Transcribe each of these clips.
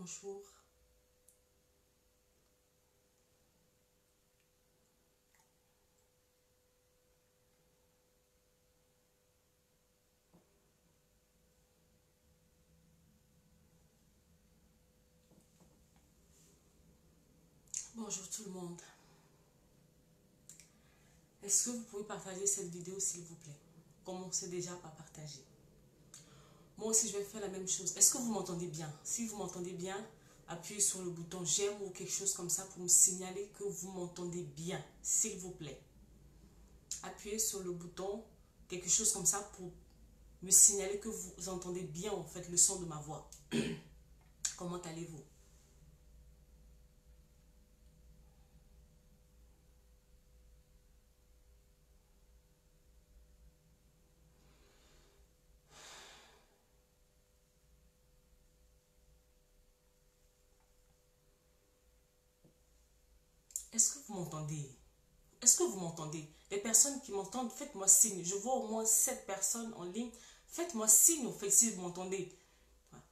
bonjour. Bonjour tout le monde. Est-ce que vous pouvez partager cette vidéo s'il vous plaît? Commencez déjà par partager. Moi aussi je vais faire la même chose. Est-ce que vous m'entendez bien? Si vous m'entendez bien, appuyez sur le bouton j'aime ou quelque chose comme ça pour me signaler que vous m'entendez bien, s'il vous plaît. Appuyez sur le bouton, quelque chose comme ça pour me signaler que vous entendez bien en fait le son de ma voix. Comment allez-vous? Est-ce que vous m'entendez? Est-ce que vous m'entendez? Les personnes qui m'entendent, faites-moi signe. Je vois au moins 7 personnes en ligne. Faites-moi signe, en fait, si vous m'entendez. Voilà.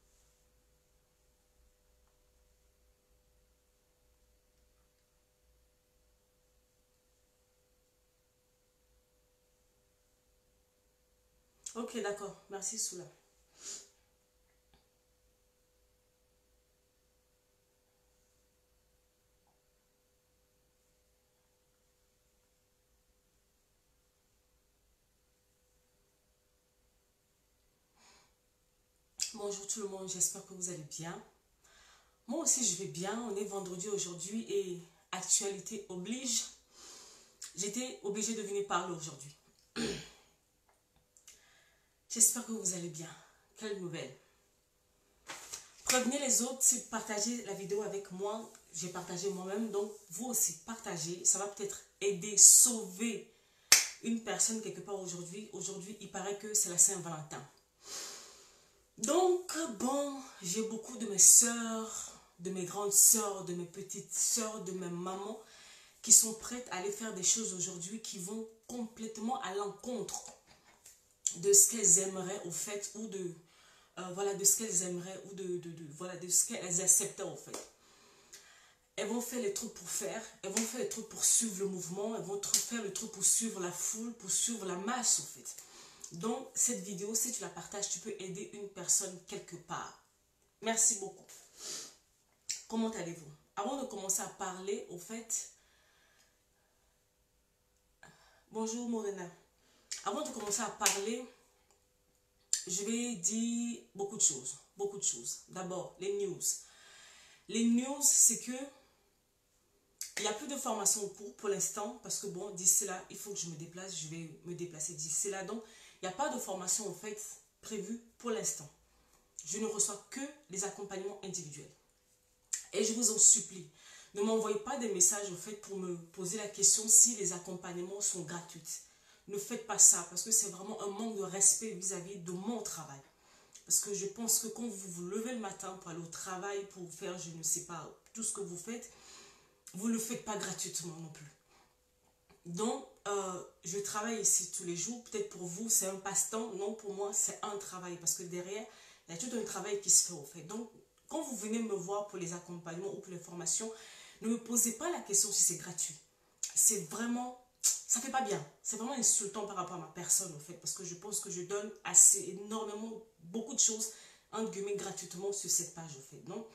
Ok, d'accord. Merci, Soula. Bonjour tout le monde, j'espère que vous allez bien. Moi aussi, je vais bien. On est vendredi aujourd'hui et actualité oblige. J'étais obligée de venir parler aujourd'hui. J'espère que vous allez bien. Quelle nouvelle? Prévenez les autres, si vous partagez la vidéo avec moi, j'ai partagé moi-même, donc vous aussi partagez. Ça va peut-être aider, sauver une personne quelque part aujourd'hui. Aujourd'hui, il paraît que c'est la Saint-Valentin. Donc, bon, j'ai beaucoup de mes sœurs, de mes grandes sœurs, de mes petites sœurs, de mes mamans qui sont prêtes à aller faire des choses aujourd'hui qui vont complètement à l'encontre de ce qu'elles aimeraient au fait ou de voilà, de ce qu'elles aimeraient ou voilà, de ce qu'elles acceptaient au fait. Elles vont faire les trucs pour faire, elles vont faire les trucs pour suivre le mouvement, elles vont faire le truc pour suivre la foule, pour suivre la masse au fait. Donc cette vidéo, si tu la partages, tu peux aider une personne quelque part. Merci beaucoup. Comment allez-vous? Avant de commencer à parler, au fait, bonjour Morena. Avant de commencer à parler, je vais dire beaucoup de choses. Beaucoup de choses. D'abord, les news. Les news, c'est que il n'y a plus de formation en cours pour l'instant parce que bon, d'ici là, il faut que je me déplace. Je vais me déplacer d'ici là. Donc, il n'y a pas de formation en fait prévue pour l'instant. Je ne reçois que les accompagnements individuels. Et je vous en supplie, ne m'envoyez pas des messages en fait pour me poser la question si les accompagnements sont gratuits. Ne faites pas ça parce que c'est vraiment un manque de respect vis-à-vis de mon travail. Parce que je pense que quand vous vous levez le matin pour aller au travail, pour faire, je ne sais pas, tout ce que vous faites, vous ne le faites pas gratuitement non plus. Donc, je travaille ici tous les jours. Peut-être pour vous, c'est un passe-temps. Non, pour moi, c'est un travail. Parce que derrière, il y a tout un travail qui se fait au fait. Donc, quand vous venez me voir pour les accompagnements ou pour les formations, ne me posez pas la question si c'est gratuit. C'est vraiment, ça fait pas bien. C'est vraiment insultant par rapport à ma personne au fait. Parce que je pense que je donne assez, énormément, beaucoup de choses, entre guillemets, gratuitement sur cette page au fait. Donc,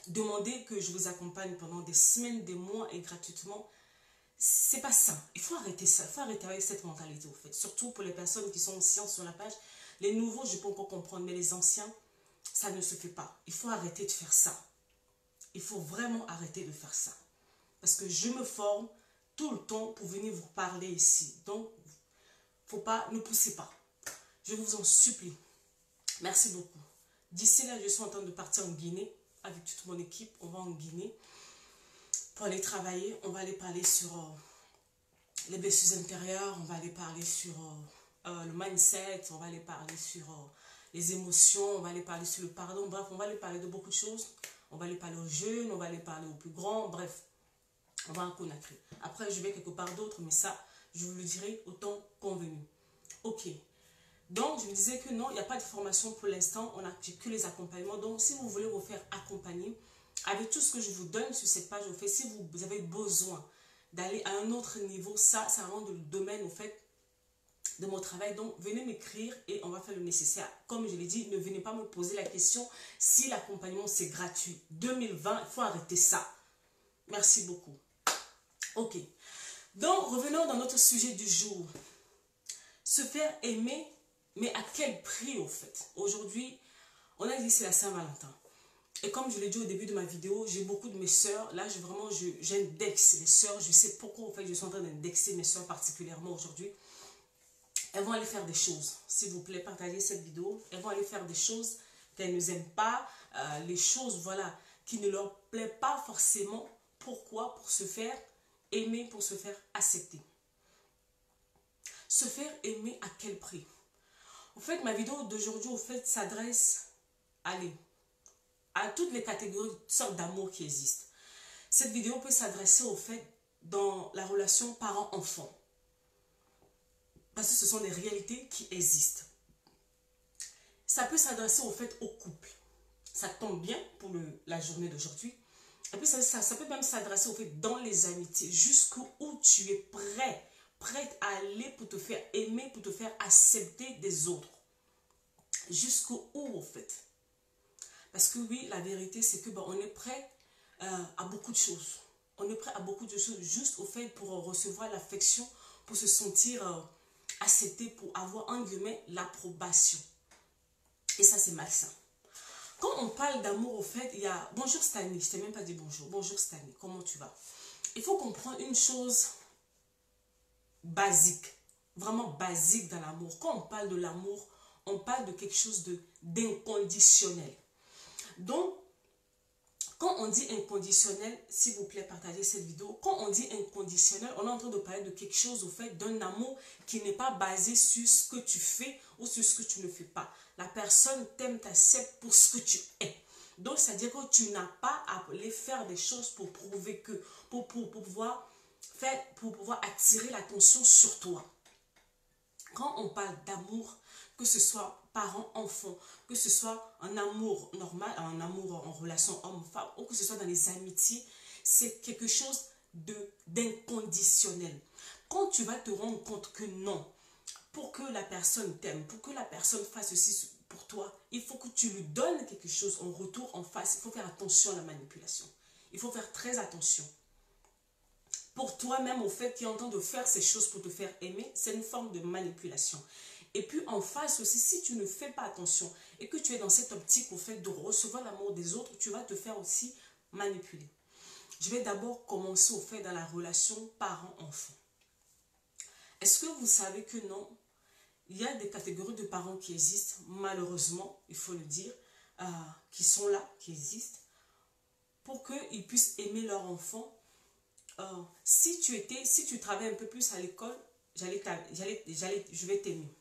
demander que je vous accompagne pendant des semaines, des mois et gratuitement, c'est pas ça. Il faut arrêter ça. Il faut arrêter avec cette mentalité, au fait. Surtout pour les personnes qui sont anciennes sur la page. Les nouveaux, je peux encore comprendre, mais les anciens, ça ne se fait pas. Il faut arrêter de faire ça. Il faut vraiment arrêter de faire ça. Parce que je me forme tout le temps pour venir vous parler ici. Donc, faut pas, ne poussez pas. Je vous en supplie. Merci beaucoup. D'ici là, je suis en train de partir en Guinée avec toute mon équipe. On va en Guinée pour aller travailler. On va aller parler sur les blessures intérieures. On va aller parler sur le mindset. On va aller parler sur les émotions. On va aller parler sur le pardon. Bref, on va aller parler de beaucoup de choses. On va aller parler aux jeunes. On va aller parler aux plus grands. Bref, on va en connaître. Après, je vais quelque part d'autre. Mais ça, je vous le dirai au temps convenu. Ok. Donc, je me disais que non, il n'y a pas de formation pour l'instant. On n'a que les accompagnements. Donc, si vous voulez vous faire accompagner, avec tout ce que je vous donne sur cette page, au fait, si vous avez besoin d'aller à un autre niveau, ça rentre dans le domaine, au fait, de mon travail. Donc, venez m'écrire et on va faire le nécessaire. Comme je l'ai dit, ne venez pas me poser la question si l'accompagnement, c'est gratuit. 2020, il faut arrêter ça. Merci beaucoup. Ok. Donc, revenons dans notre sujet du jour. Se faire aimer, mais à quel prix, au fait? Aujourd'hui, on a dit c'est la Saint-Valentin. Et comme je l'ai dit au début de ma vidéo, j'ai beaucoup de mes sœurs. Là, j'indexe les sœurs. Je sais pourquoi, en fait, je suis en train d'indexer mes sœurs particulièrement aujourd'hui. Elles vont aller faire des choses. S'il vous plaît, partagez cette vidéo. Elles vont aller faire des choses qu'elles ne aiment pas. Les choses, voilà, qui ne leur plaisent pas forcément. Pourquoi? Pour se faire aimer, pour se faire accepter. Se faire aimer à quel prix? En fait, ma vidéo d'aujourd'hui, au fait, s'adresse à toutes les catégories, sortes d'amour qui existent. Cette vidéo peut s'adresser, au fait, dans la relation parent-enfant. Parce que ce sont des réalités qui existent. Ça peut s'adresser, au fait, au couple. Ça tombe bien pour la journée d'aujourd'hui. Et puis, ça peut même s'adresser, au fait, dans les amitiés. Jusqu'où tu es prête à aller pour te faire aimer, pour te faire accepter des autres. Jusqu'où, au fait. Parce que oui, la vérité, c'est que on est prêt à beaucoup de choses. On est prêt à beaucoup de choses juste au fait pour recevoir l'affection, pour se sentir accepté, pour avoir, en guillemets, l'approbation. Et ça, c'est malsain. Quand on parle d'amour, au fait, il y a... Bonjour Stanley, je t'ai même pas dit bonjour. Bonjour Stanley, comment tu vas? Il faut comprendre une chose basique, vraiment basique dans l'amour. Quand on parle de l'amour, on parle de quelque chose d'inconditionnel. Donc, quand on dit inconditionnel, s'il vous plaît, partagez cette vidéo. Quand on dit inconditionnel, on est en train de parler de quelque chose, au fait, d'un amour qui n'est pas basé sur ce que tu fais ou sur ce que tu ne fais pas. La personne t'aime, t'accepte pour ce que tu es. Donc, c'est-à-dire que tu n'as pas à aller faire des choses pour prouver que, pour pouvoir attirer l'attention sur toi. Quand on parle d'amour, que ce soit parent-enfant, que ce soit un amour normal, un amour en relation homme-femme, ou que ce soit dans les amitiés, c'est quelque chose d'inconditionnel. Quand tu vas te rendre compte que non, pour que la personne t'aime, pour que la personne fasse ceci pour toi, il faut que tu lui donnes quelque chose en retour, en face. Il faut faire attention à la manipulation. Il faut faire très attention. Pour toi-même, au fait, qui est en train de faire ces choses pour te faire aimer, c'est une forme de manipulation. Et puis en face aussi, si tu ne fais pas attention et que tu es dans cette optique, au fait, de recevoir l'amour des autres, tu vas te faire aussi manipuler. Je vais d'abord commencer, au fait, dans la relation parent-enfant. Est-ce que vous savez que non, il y a des catégories de parents qui existent, malheureusement, il faut le dire, qui sont là, qui existent, pour qu'ils puissent aimer leur enfant. Si tu travailles un peu plus à l'école, je vais t'aimer.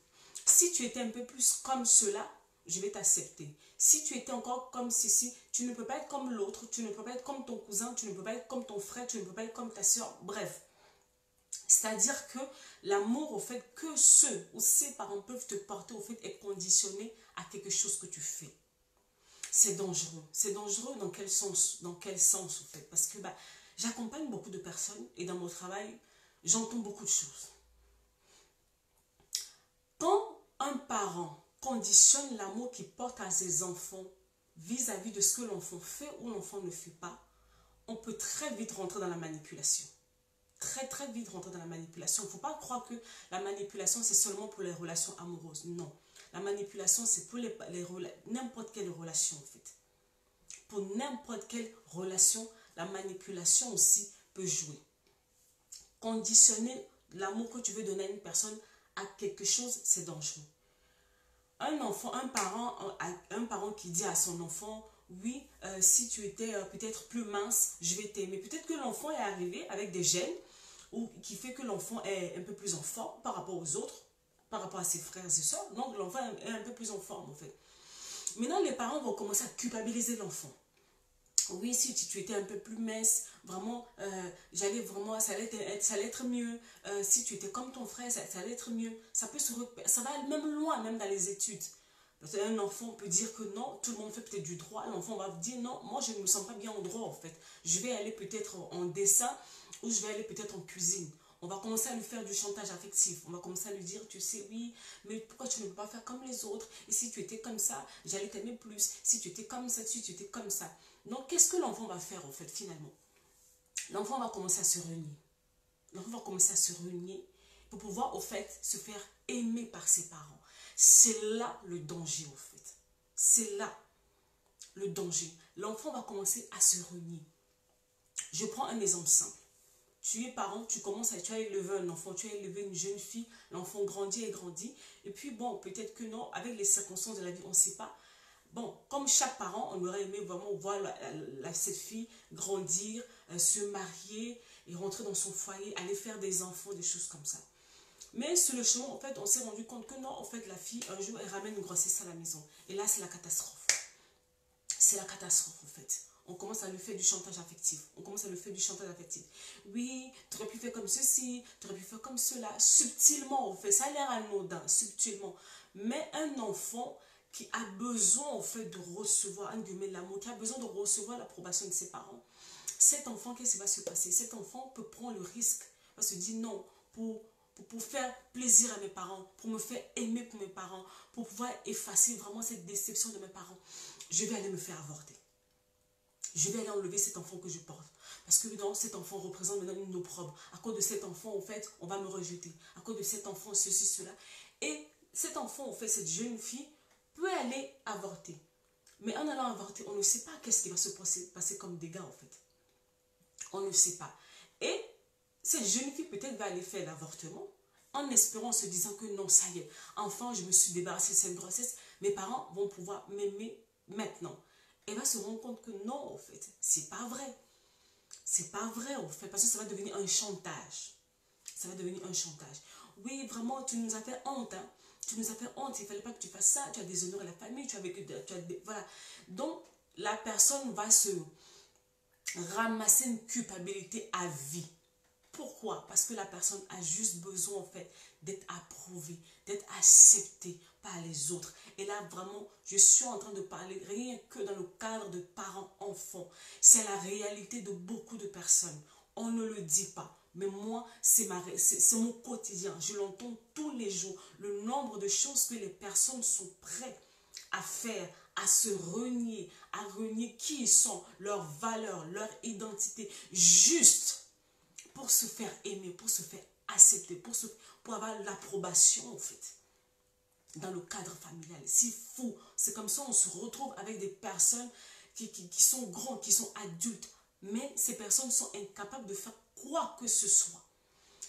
Si tu étais un peu plus comme cela, je vais t'accepter. Si tu étais encore comme ceci, tu ne peux pas être comme l'autre, tu ne peux pas être comme ton cousin, tu ne peux pas être comme ton frère, tu ne peux pas être comme ta soeur, bref. C'est-à-dire que l'amour, au fait, que ceux ou ces parents peuvent te porter, au fait, est conditionné à quelque chose que tu fais. C'est dangereux. C'est dangereux dans quel sens? Dans quel sens, au fait? Parce que j'accompagne beaucoup de personnes et dans mon travail, j'entends beaucoup de choses. Quand un parent conditionne l'amour qu'il porte à ses enfants vis-à-vis de ce que l'enfant fait ou l'enfant ne fait pas, on peut très vite rentrer dans la manipulation. Très vite rentrer dans la manipulation. Il ne faut pas croire que la manipulation, c'est seulement pour les relations amoureuses. Non. La manipulation, c'est pour n'importe quelle relation, en fait. Pour n'importe quelle relation, la manipulation aussi peut jouer. Conditionner l'amour que tu veux donner à une personne à quelque chose, c'est dangereux. Un parent qui dit à son enfant, oui, si tu étais peut-être plus mince, je vais t'aimer. Peut-être que l'enfant est arrivé avec des gènes ou qui fait que l'enfant est un peu plus en forme par rapport aux autres, par rapport à ses frères et ses soeurs. Donc l'enfant est un peu plus en forme, en fait. Maintenant, les parents vont commencer à culpabiliser l'enfant. Oui, si tu étais un peu plus mince, vraiment, j'allais vraiment, ça allait être mieux. Si tu étais comme ton frère, ça allait être mieux. Ça va même loin, même dans les études. Parce qu'un enfant peut dire que non, tout le monde fait peut-être du droit. L'enfant va dire non, moi je ne me sens pas bien en droit en fait. Je vais aller peut-être en dessin ou je vais aller peut-être en cuisine. On va commencer à lui faire du chantage affectif. On va commencer à lui dire, tu sais, oui, mais pourquoi tu ne peux pas faire comme les autres? Et si tu étais comme ça, j'allais t'aimer plus. Si tu étais comme ça, si tu étais comme ça. Donc, qu'est-ce que l'enfant va faire, en fait, finalement? L'enfant va commencer à se renier. L'enfant va commencer à se renier pour pouvoir, au fait, se faire aimer par ses parents. C'est là le danger, au fait. C'est là le danger. L'enfant va commencer à se renier. Je prends un exemple simple. Tu es parent, tu as élevé un enfant, tu as élevé une jeune fille, l'enfant grandit et grandit. Et puis bon, peut-être que non, avec les circonstances de la vie, on ne sait pas. Bon, comme chaque parent, on aurait aimé vraiment voir cette fille grandir, se marier et rentrer dans son foyer, aller faire des enfants, des choses comme ça. Mais sur le chemin, en fait, on s'est rendu compte que non, en fait, la fille, un jour, elle ramène une grossesse à la maison. Et là, c'est la catastrophe. C'est la catastrophe, en fait. On commence à lui faire du chantage affectif. On commence à lui faire du chantage affectif. Oui, tu aurais pu faire comme ceci, tu aurais pu faire comme cela. Subtilement, en fait. Ça a l'air anodin, subtilement. Mais un enfant qui a besoin, en fait, de recevoir, un guillemets, l'amour, qui a besoin de recevoir l'approbation de ses parents, cet enfant, qu'est-ce qui va se passer? Cet enfant peut prendre le risque, va se dire non, pour faire plaisir à mes parents, pour me faire aimer pour mes parents, pour pouvoir effacer vraiment cette déception de mes parents, je vais aller me faire avorter. Je vais aller enlever cet enfant que je porte. Parce que non, cet enfant représente maintenant une opprobre. À cause de cet enfant, en fait, on va me rejeter. À cause de cet enfant, ceci, cela. Et cet enfant, en fait, cette jeune fille, peut aller avorter. Mais en allant avorter, on ne sait pas qu'est-ce qui va se passer comme dégâts, en fait. On ne sait pas. Et cette jeune fille, peut-être, va aller faire l'avortement en espérant, en se disant que non, ça y est, enfin, je me suis débarrassée de cette grossesse. Mes parents vont pouvoir m'aimer maintenant. Elle va se rendre compte que non, en fait, c'est pas vrai. C'est pas vrai, en fait, parce que ça va devenir un chantage. Ça va devenir un chantage. Oui, vraiment, tu nous as fait honte, hein. Tu nous as fait honte, il ne fallait pas que tu fasses ça, tu as déshonoré la famille, voilà. Donc, la personne va se ramasser une culpabilité à vie. Pourquoi? Parce que la personne a juste besoin, en fait, d'être approuvée, d'être acceptée par les autres. Et là, vraiment, je suis en train de parler rien que dans le cadre de parents-enfants. C'est la réalité de beaucoup de personnes. On ne le dit pas. Mais moi, c'est mon quotidien. Je l'entends tous les jours. Le nombre de choses que les personnes sont prêtes à faire, à se à renier qui ils sont, leurs valeurs, leur identité, juste pour se faire aimer, pour se faire accepter, pour avoir l'approbation, en fait, dans le cadre familial. C'est fou. C'est comme ça on se retrouve avec des personnes qui sont grands, qui sont adultes, mais ces personnes sont incapables de faire quoi que ce soit.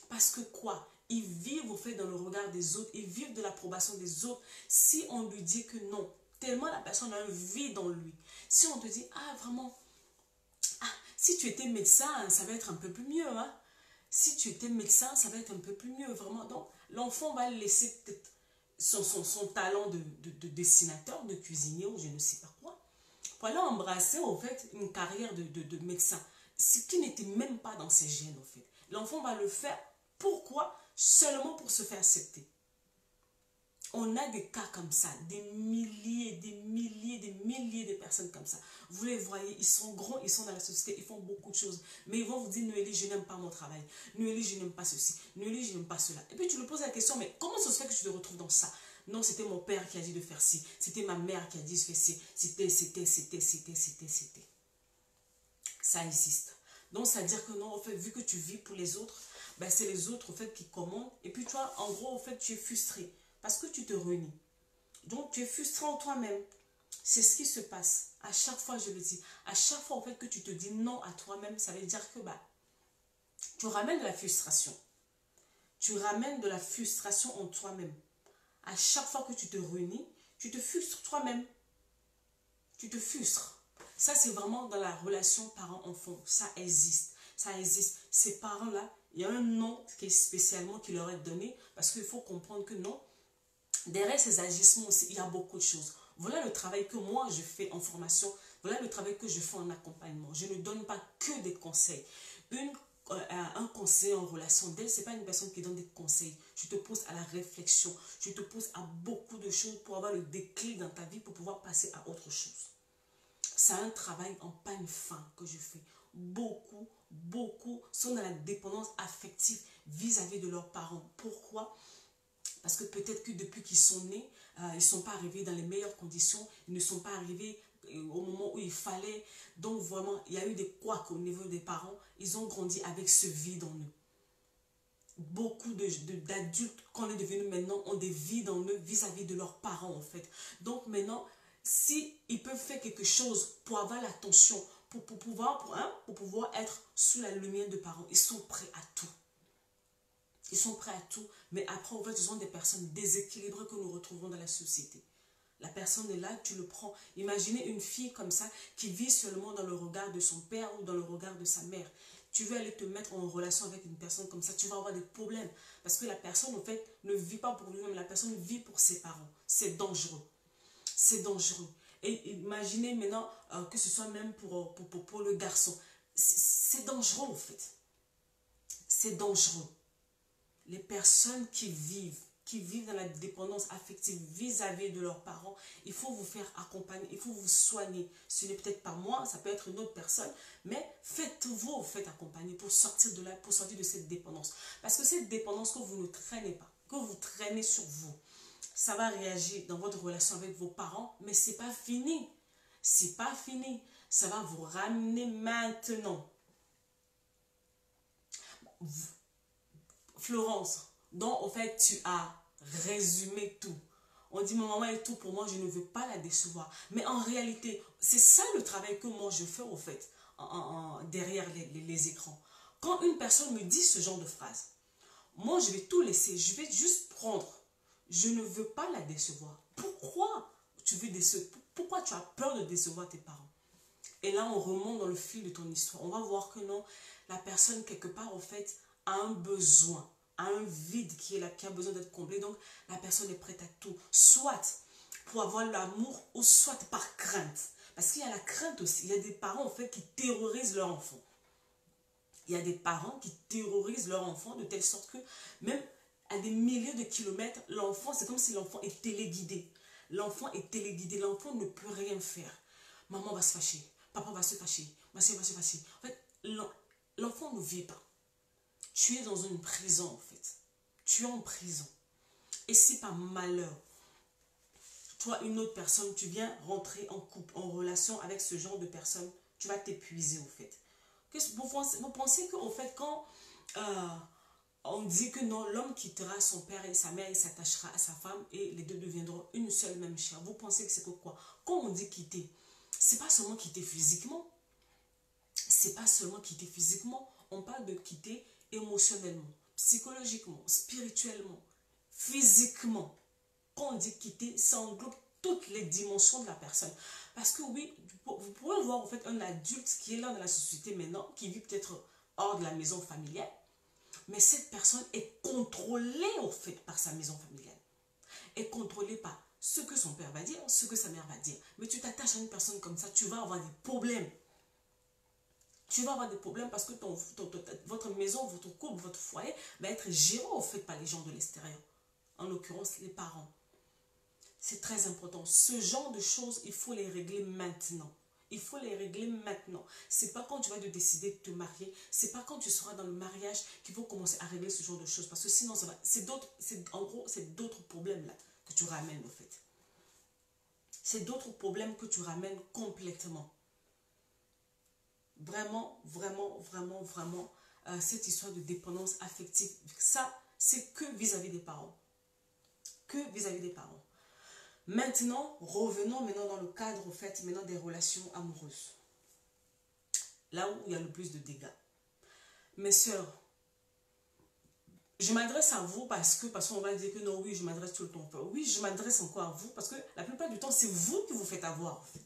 Parce que quoi? Ils vivent, au fait, dans le regard des autres, ils vivent de l'approbation des autres. Si on lui dit que non, tellement la personne a un vide en lui. Si on te dit, ah, vraiment, ah, si tu étais médecin, ça va être un peu plus mieux, hein. Si tu étais médecin, ça va être un peu plus mieux, vraiment. Donc, l'enfant va laisser peut-être son talent de dessinateur, de cuisinier ou je ne sais pas quoi, pour aller embrasser, en fait, une carrière de médecin. Ce qui n'était même pas dans ses gènes, en fait. L'enfant va le faire. Pourquoi? Seulement pour se faire accepter. On a des cas comme ça, des milliers, des milliers, des milliers de personnes comme ça. Vous les voyez, ils sont grands, ils sont dans la société, ils font beaucoup de choses. Mais ils vont vous dire, Noélie, je n'aime pas mon travail. Noélie, je n'aime pas ceci. Noélie, je n'aime pas cela. Et puis tu lui poses la question, mais comment ça se fait que tu te retrouves dans ça? Non, c'était mon père qui a dit de faire ci. C'était ma mère qui a dit de faire ci. C'était. Ça existe. Donc, ça veut dire que non, en fait, vu que tu vis pour les autres, ben, c'est les autres, en fait, qui commandent. Et puis, toi, en gros, en fait, tu es frustré. Parce que tu te renies. Donc, tu es frustré en toi-même. C'est ce qui se passe. À chaque fois, je le dis. À chaque fois, en fait, que tu te dis non à toi-même, ça veut dire que, bah, tu ramènes de la frustration. Tu ramènes de la frustration en toi-même. À chaque fois que tu te renies, tu te frustres toi-même. Tu te frustres. Ça, c'est vraiment dans la relation parent-enfant. Ça existe. Ça existe. Ces parents-là, il y a un nom qui est spécialement qui leur est donné parce qu'il faut comprendre que non, derrière ces agissements aussi, il y a beaucoup de choses. Voilà le travail que moi je fais en formation. Voilà le travail que je fais en accompagnement. Je ne donne pas que des conseils. Un conseil en relation d'aide, ce n'est pas une personne qui donne des conseils. Je te pousse à la réflexion. Je te pousse à beaucoup de choses pour avoir le déclic dans ta vie pour pouvoir passer à autre chose. C'est un travail en pagne fin que je fais. Beaucoup sont dans la dépendance affective vis-à-vis de leurs parents. Pourquoi? Parce que peut-être que depuis qu'ils sont nés, ils ne sont pas arrivés dans les meilleures conditions. Ils ne sont pas arrivés au moment où il fallait. Donc vraiment, il y a eu des couacs au niveau des parents. Ils ont grandi avec ce vide en eux. Beaucoup d'adultes qu'on est devenus maintenant ont des vides en eux vis-à-vis de leurs parents en fait. Donc maintenant, si ils peuvent faire quelque chose pour avoir l'attention, pour pouvoir être sous la lumière de parents, ils sont prêts à tout. Ils sont prêts à tout, mais après, en fait, ce sont des personnes déséquilibrées que nous retrouvons dans la société. La personne est là, tu le prends. Imaginez une fille comme ça qui vit seulement dans le regard de son père ou dans le regard de sa mère. Tu veux aller te mettre en relation avec une personne comme ça, tu vas avoir des problèmes. Parce que la personne, en fait, ne vit pas pour lui-même, la personne vit pour ses parents. C'est dangereux. C'est dangereux. Et imaginez maintenant que ce soit même pour le garçon. C'est dangereux, en fait. C'est dangereux. Les personnes qui vivent dans la dépendance affective vis-à-vis de leurs parents, il faut vous faire accompagner, il faut vous soigner. Ce n'est peut-être pas moi, ça peut être une autre personne, mais faites-vous accompagner pour sortir de là, pour sortir de cette dépendance. Parce que cette dépendance que vous ne traînez pas, que vous traînez sur vous, ça va réagir dans votre relation avec vos parents, mais ce n'est pas fini. C'est pas fini. Ça va vous ramener maintenant. Florence, donc au fait tu as résumé tout. On dit mon maman est tout pour moi, je ne veux pas la décevoir. Mais en réalité, c'est ça le travail que moi je fais au fait, derrière les écrans. Quand une personne me dit ce genre de phrase, moi je vais tout laisser, je vais juste prendre. Je ne veux pas la décevoir. Pourquoi pourquoi tu as peur de décevoir tes parents? Et là on remonte dans le fil de ton histoire. On va voir que non, la personne quelque part au fait a un besoin, a un vide qui est là, qui a besoin d'être comblé. Donc la personne est prête à tout, soit pour avoir l'amour ou soit par crainte. Parce qu'il y a la crainte aussi. Il y a des parents en fait qui terrorisent leur enfant. Il y a des parents qui terrorisent leur enfant de telle sorte que même à des milliers de kilomètres, l'enfant, c'est comme si l'enfant est téléguidé. L'enfant est téléguidé, l'enfant ne peut rien faire. Maman va se fâcher, papa va se fâcher, ma soeur va se fâcher. En fait, l'enfant ne vit pas. Tu es dans une prison en fait. Tu es en prison. Et si par malheur, toi, une autre personne, tu viens rentrer en couple, en relation avec ce genre de personne, tu vas t'épuiser au fait. Vous pensez qu'au fait, quand on dit que non, l'homme quittera son père et sa mère, il s'attachera à sa femme et les deux deviendront une seule même chair. Vous pensez que c'est quoi? Quand on dit quitter, c'est pas seulement quitter physiquement. C'est pas seulement quitter physiquement. On parle de quitter émotionnellement, psychologiquement, spirituellement, physiquement. Quand on dit quitter, ça englobe toutes les dimensions de la personne. Parce que oui, vous pouvez voir en fait un adulte qui est là dans la société maintenant, qui vit peut-être hors de la maison familiale, mais cette personne est contrôlée au fait par sa maison familiale. Est contrôlée par ce que son père va dire, ce que sa mère va dire. Mais tu t'attaches à une personne comme ça, tu vas avoir des problèmes. Tu vas avoir des problèmes parce que votre maison, votre couple, votre foyer va être géré au fait par les gens de l'extérieur. En l'occurrence, les parents. C'est très important. Ce genre de choses, il faut les régler maintenant. Il faut les régler maintenant. C'est pas quand tu vas décider de te marier, c'est pas quand tu seras dans le mariage qu'il faut commencer à régler ce genre de choses. Parce que sinon, ça va. En gros, c'est d'autres problèmes là que tu ramènes au fait. C'est d'autres problèmes que tu ramènes complètement. Vraiment, cette histoire de dépendance affective, ça, c'est que vis-à-vis des parents. Que vis-à-vis des parents. Maintenant, revenons maintenant dans le cadre, au fait, maintenant des relations amoureuses. Là où il y a le plus de dégâts. Mes sœurs, je m'adresse à vous parce qu'on va dire que non, oui, je m'adresse tout le temps. Oui, je m'adresse encore à vous parce que la plupart du temps, c'est vous qui vous faites avoir, en fait.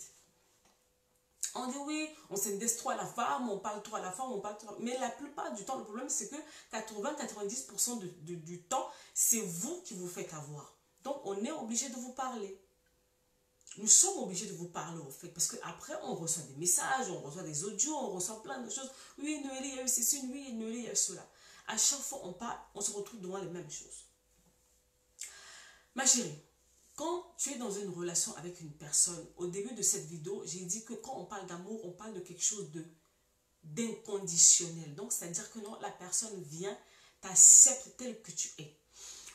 On dit oui, on s'intéresse trop à la femme, on parle trop à la femme, on parle trop. Mais la plupart du temps, le problème, c'est que 80-90% du temps, c'est vous qui vous faites avoir. Donc, on est obligé de vous parler. Nous sommes obligés de vous parler, au fait, parce qu'après, on reçoit des messages, on reçoit des audios, on reçoit plein de choses. Oui, Noélie, il y a eu ceci, oui, Noélie, il y a eu cela. À chaque fois, on parle, on se retrouve devant les mêmes choses. Ma chérie, quand tu es dans une relation avec une personne, au début de cette vidéo, j'ai dit que quand on parle d'amour, on parle de quelque chose d'inconditionnel. Donc, c'est-à-dire que non, la personne vient, t'accepte tel que tu es.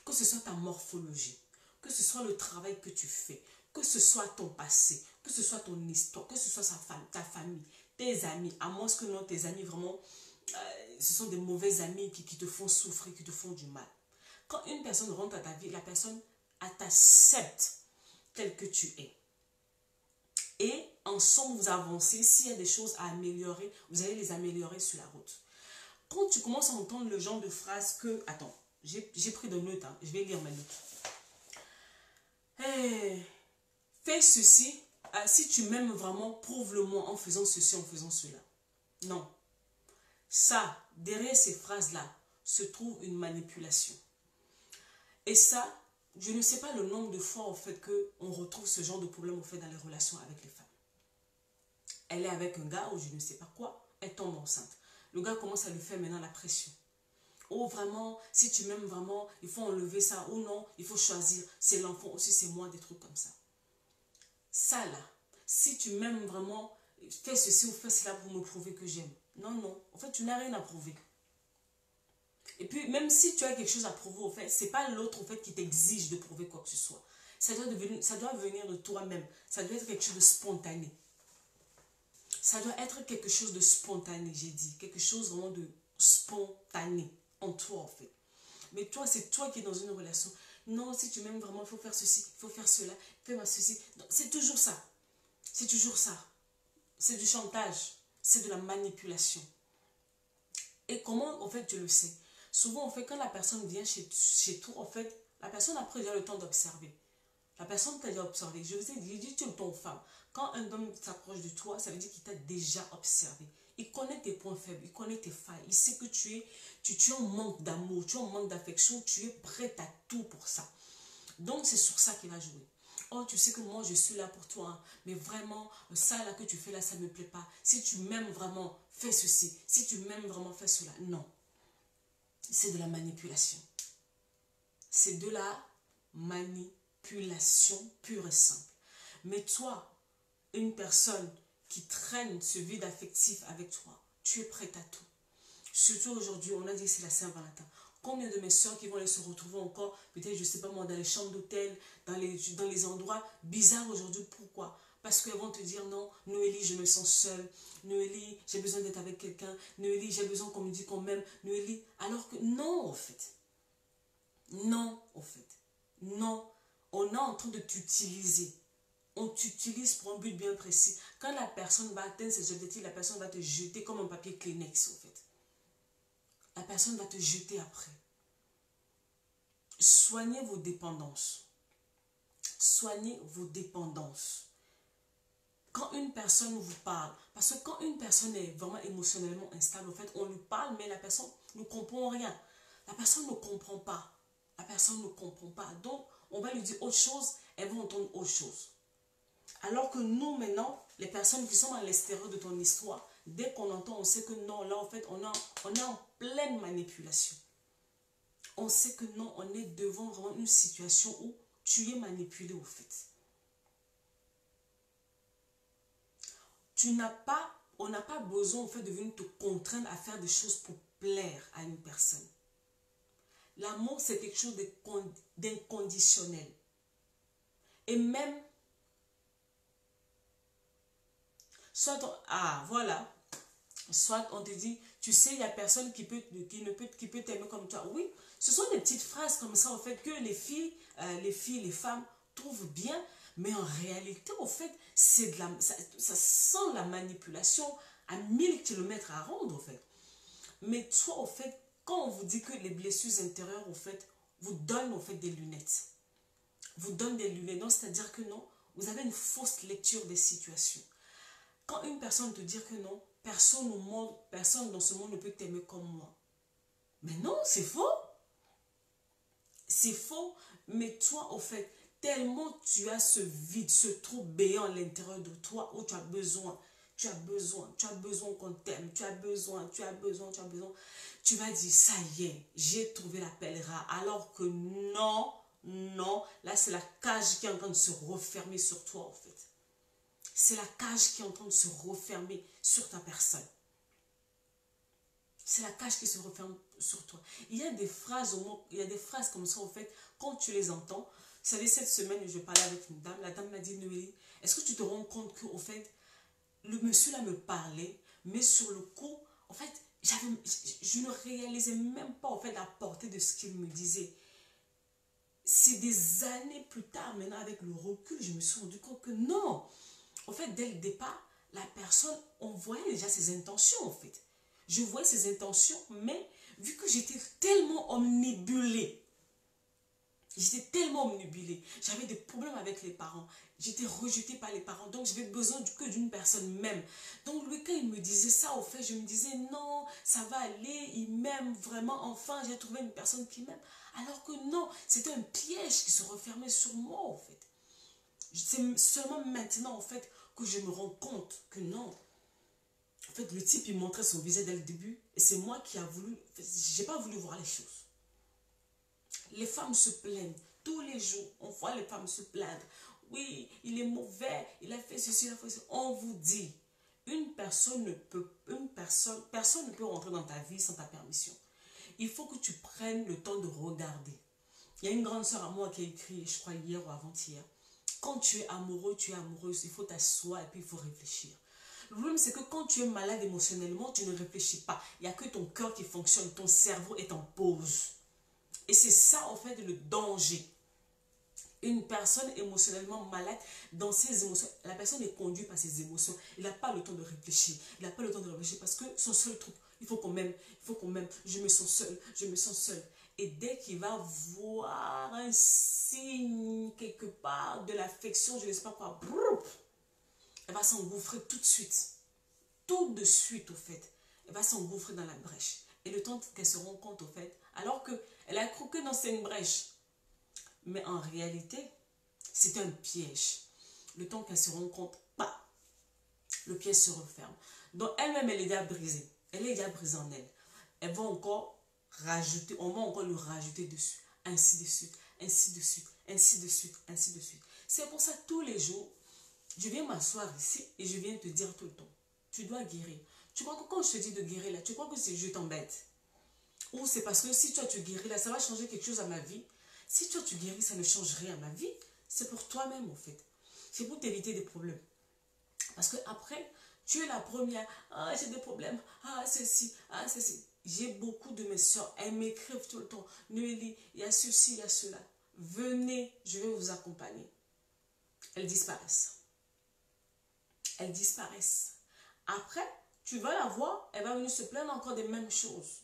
Que ce soit ta morphologie, que ce soit le travail que tu fais, que ce soit ton passé, que ce soit ton histoire, que ce soit ta famille, tes amis, à moins que non, tes amis vraiment, ce sont des mauvais amis qui te font souffrir, qui te font du mal. Quand une personne rentre à ta vie, la personne t'accepte tel que tu es. Et ensemble, vous avancez. S'il y a des choses à améliorer, vous allez les améliorer sur la route. Quand tu commences à entendre le genre de phrase que... Attends, j'ai pris de notes, hein, je vais lire ma note. Hey, fais ceci. Si tu m'aimes vraiment, prouve-le-moi en faisant ceci, en faisant cela. Non. Ça, derrière ces phrases-là, se trouve une manipulation. Et ça, je ne sais pas le nombre de fois, en fait, qu'on retrouve ce genre de problème, en fait, dans les relations avec les femmes. Elle est avec un gars ou je ne sais pas quoi, elle tombe enceinte. Le gars commence à lui faire maintenant la pression. Oh, vraiment, si tu m'aimes vraiment, il faut enlever ça. Ou non, il faut choisir. C'est l'enfant aussi, c'est moi, des trucs comme ça. Ça, là, si tu m'aimes vraiment, fais ceci ou fais cela pour me prouver que j'aime. Non, non. En fait, tu n'as rien à prouver. Et puis, même si tu as quelque chose à prouver, en fait, c'est pas l'autre, en fait, qui t'exige de prouver quoi que ce soit. Ça doit venir de toi-même. Ça doit être quelque chose de spontané. Ça doit être quelque chose de spontané, j'ai dit. Quelque chose vraiment de spontané en toi, en fait. Mais toi, c'est toi qui es dans une relation. Non, si tu m'aimes vraiment, il faut faire ceci, il faut faire cela, fais-moi ceci. C'est toujours ça. C'est toujours ça. C'est du chantage. C'est de la manipulation. Et comment, en fait, tu le sais? Souvent, en fait, quand la personne vient chez toi, en fait, la personne a pris déjà le temps d'observer. La personne t'a déjà observé. Je vous ai dit, tu es ton femme. Quand un homme s'approche de toi, ça veut dire qu'il t'a déjà observé. Il connaît tes points faibles, il connaît tes failles. Il sait que tu es en manque d'amour, tu es en manque d'affection, tu es prête à tout pour ça. Donc, c'est sur ça qu'il va jouer. Oh, tu sais que moi, je suis là pour toi. Hein, mais vraiment, ça là que tu fais là, ça ne me plaît pas. Si tu m'aimes vraiment, fais ceci. Si tu m'aimes vraiment, fais cela. Non. C'est de la manipulation. C'est de la manipulation pure et simple. Mais toi, une personne qui traîne ce vide affectif avec toi, tu es prête à tout. Surtout aujourd'hui, on a dit que c'est la Saint-Valentin. Combien de mes soeurs qui vont aller se retrouver encore, peut-être, je ne sais pas moi, dans les chambres d'hôtel, dans les endroits bizarres aujourd'hui. Pourquoi? Parce qu'elles vont te dire non, Noélie, je me sens seule. Noélie, j'ai besoin d'être avec quelqu'un. Noélie, j'ai besoin qu'on me dise qu'on m'aime. Noélie, alors que non, en fait. Non, en fait. Non, on est en train de t'utiliser. On t'utilise pour un but bien précis. Quand la personne va atteindre ses objectifs, la personne va te jeter comme un papier Kleenex, en fait. La personne va te jeter après. Soignez vos dépendances. Soignez vos dépendances. Quand une personne vous parle, parce que quand une personne est vraiment émotionnellement instable, en fait, on lui parle, mais la personne ne comprend rien. La personne ne comprend pas. La personne ne comprend pas. Donc, on va lui dire autre chose, elle va entendre autre chose. Alors que nous, maintenant, les personnes qui sont à l'extérieur de ton histoire, dès qu'on entend, on sait que non, là, en fait, on est en pleine manipulation. On sait que non, on est devant vraiment une situation où tu es manipulé, au fait. On n'a pas besoin, en fait, de venir te contraindre à faire des choses pour plaire à une personne. L'amour, c'est quelque chose d'inconditionnel. Et même, soit voilà. Soit on te dit, tu sais, il n'y a personne qui peut t'aimer comme toi. Oui, ce sont des petites phrases comme ça, en fait, que les filles, les femmes trouvent bien. Mais en réalité, en fait, ça sent la manipulation à 1000 km à ronde, en fait. Mais toi, en fait, quand on vous dit que les blessures intérieures, en fait, vous donnent, en fait, des lunettes. Vous donnent des lunettes. Donc, c'est-à-dire que non, vous avez une fausse lecture des situations. Quand une personne te dit que non, personne dans ce monde ne peut t'aimer comme moi. Mais non, c'est faux. C'est faux. Mais toi, au fait, tellement tu as ce vide, ce trou béant à l'intérieur de toi où tu as besoin qu'on t'aime, tu as besoin. Tu vas dire, ça y est, j'ai trouvé la perle rare. Alors que non, là c'est la cage qui est en train de se refermer sur toi en fait. C'est la cage qui est en train de se refermer sur ta personne. C'est la cage qui se referme sur toi. Il y a des phrases comme ça, en fait, quand tu les entends. Vous savez, cette semaine, je parlais avec une dame. La dame m'a dit, Noélie, est-ce que tu te rends compte qu'au fait, le monsieur là me parlait, mais sur le coup, en fait, je ne réalisais même pas, en fait, la portée de ce qu'il me disait. C'est des années plus tard, maintenant, avec le recul, je me suis rendu compte que non. En fait, dès le départ, la personne, on voyait déjà ses intentions, en fait. Je voyais ses intentions, mais vu que j'étais tellement omnibulée, j'avais des problèmes avec les parents, j'étais rejetée par les parents, donc j'avais besoin que d'une personne même. Donc lui, quand il me disait ça, au fait, je me disais non, ça va aller, il m'aime vraiment, enfin, j'ai trouvé une personne qui m'aime. Alors que non, c'était un piège qui se refermait sur moi, en fait. C'est seulement maintenant, en fait, que je me rends compte que non. En fait, le type, il montrait son visage dès le début. Et c'est moi qui a voulu... J'ai pas voulu voir les choses. Les femmes se plaignent. Tous les jours, on voit les femmes se plaindre. Oui, il est mauvais, il a fait ceci, il a fait ceci. On vous dit, personne ne peut rentrer dans ta vie sans ta permission. Il faut que tu prennes le temps de regarder. Il y a une grande sœur à moi qui a écrit, je crois hier ou avant-hier, quand tu es amoureux, tu es amoureuse, il faut t'asseoir et puis il faut réfléchir. Le problème, c'est que quand tu es malade émotionnellement, tu ne réfléchis pas. Il n'y a que ton cœur qui fonctionne, ton cerveau est en pause. Et c'est ça, en fait, le danger. Une personne émotionnellement malade, dans ses émotions, la personne est conduite par ses émotions. Il n'a pas le temps de réfléchir. Il n'a pas le temps de réfléchir parce que son seul truc, il faut qu'on m'aime, je me sens seule. Et dès qu'il va voir un signe quelque part de l'affection, je ne sais pas quoi, elle va s'engouffrer tout de suite. Tout de suite, au fait. Elle va s'engouffrer dans la brèche. Et le temps qu'elle se rend compte, au fait, alors qu'elle a cru que dans une brèche. Mais en réalité, c'est un piège. Le temps qu'elle se rend compte, le piège se referme. Donc elle-même, elle est déjà brisée. Elle est déjà brisée en elle. Elle va encore rajouter, on va encore le rajouter dessus. Ainsi de suite, ainsi de suite, ainsi de suite, ainsi de suite. C'est pour ça que tous les jours, je viens m'asseoir ici et je viens te dire tout le temps, tu dois guérir. Tu crois que quand je te dis de guérir là, tu crois que je t'embête? Ou c'est parce que si toi tu guéris là, ça va changer quelque chose à ma vie? Si toi tu guéris, ça ne change rien à ma vie. C'est pour toi-même en fait. C'est pour t'éviter des problèmes. Parce que après, tu es la première. Ah, j'ai des problèmes. Ah, ceci. Ah, ceci. J'ai beaucoup de mes soeurs. Elles m'écrivent tout le temps. Noélie, il y a ceci, il y a cela. Venez, je vais vous accompagner. Elles disparaissent. Elles disparaissent. Après, tu vas la voir, elle va venir se plaindre encore des mêmes choses.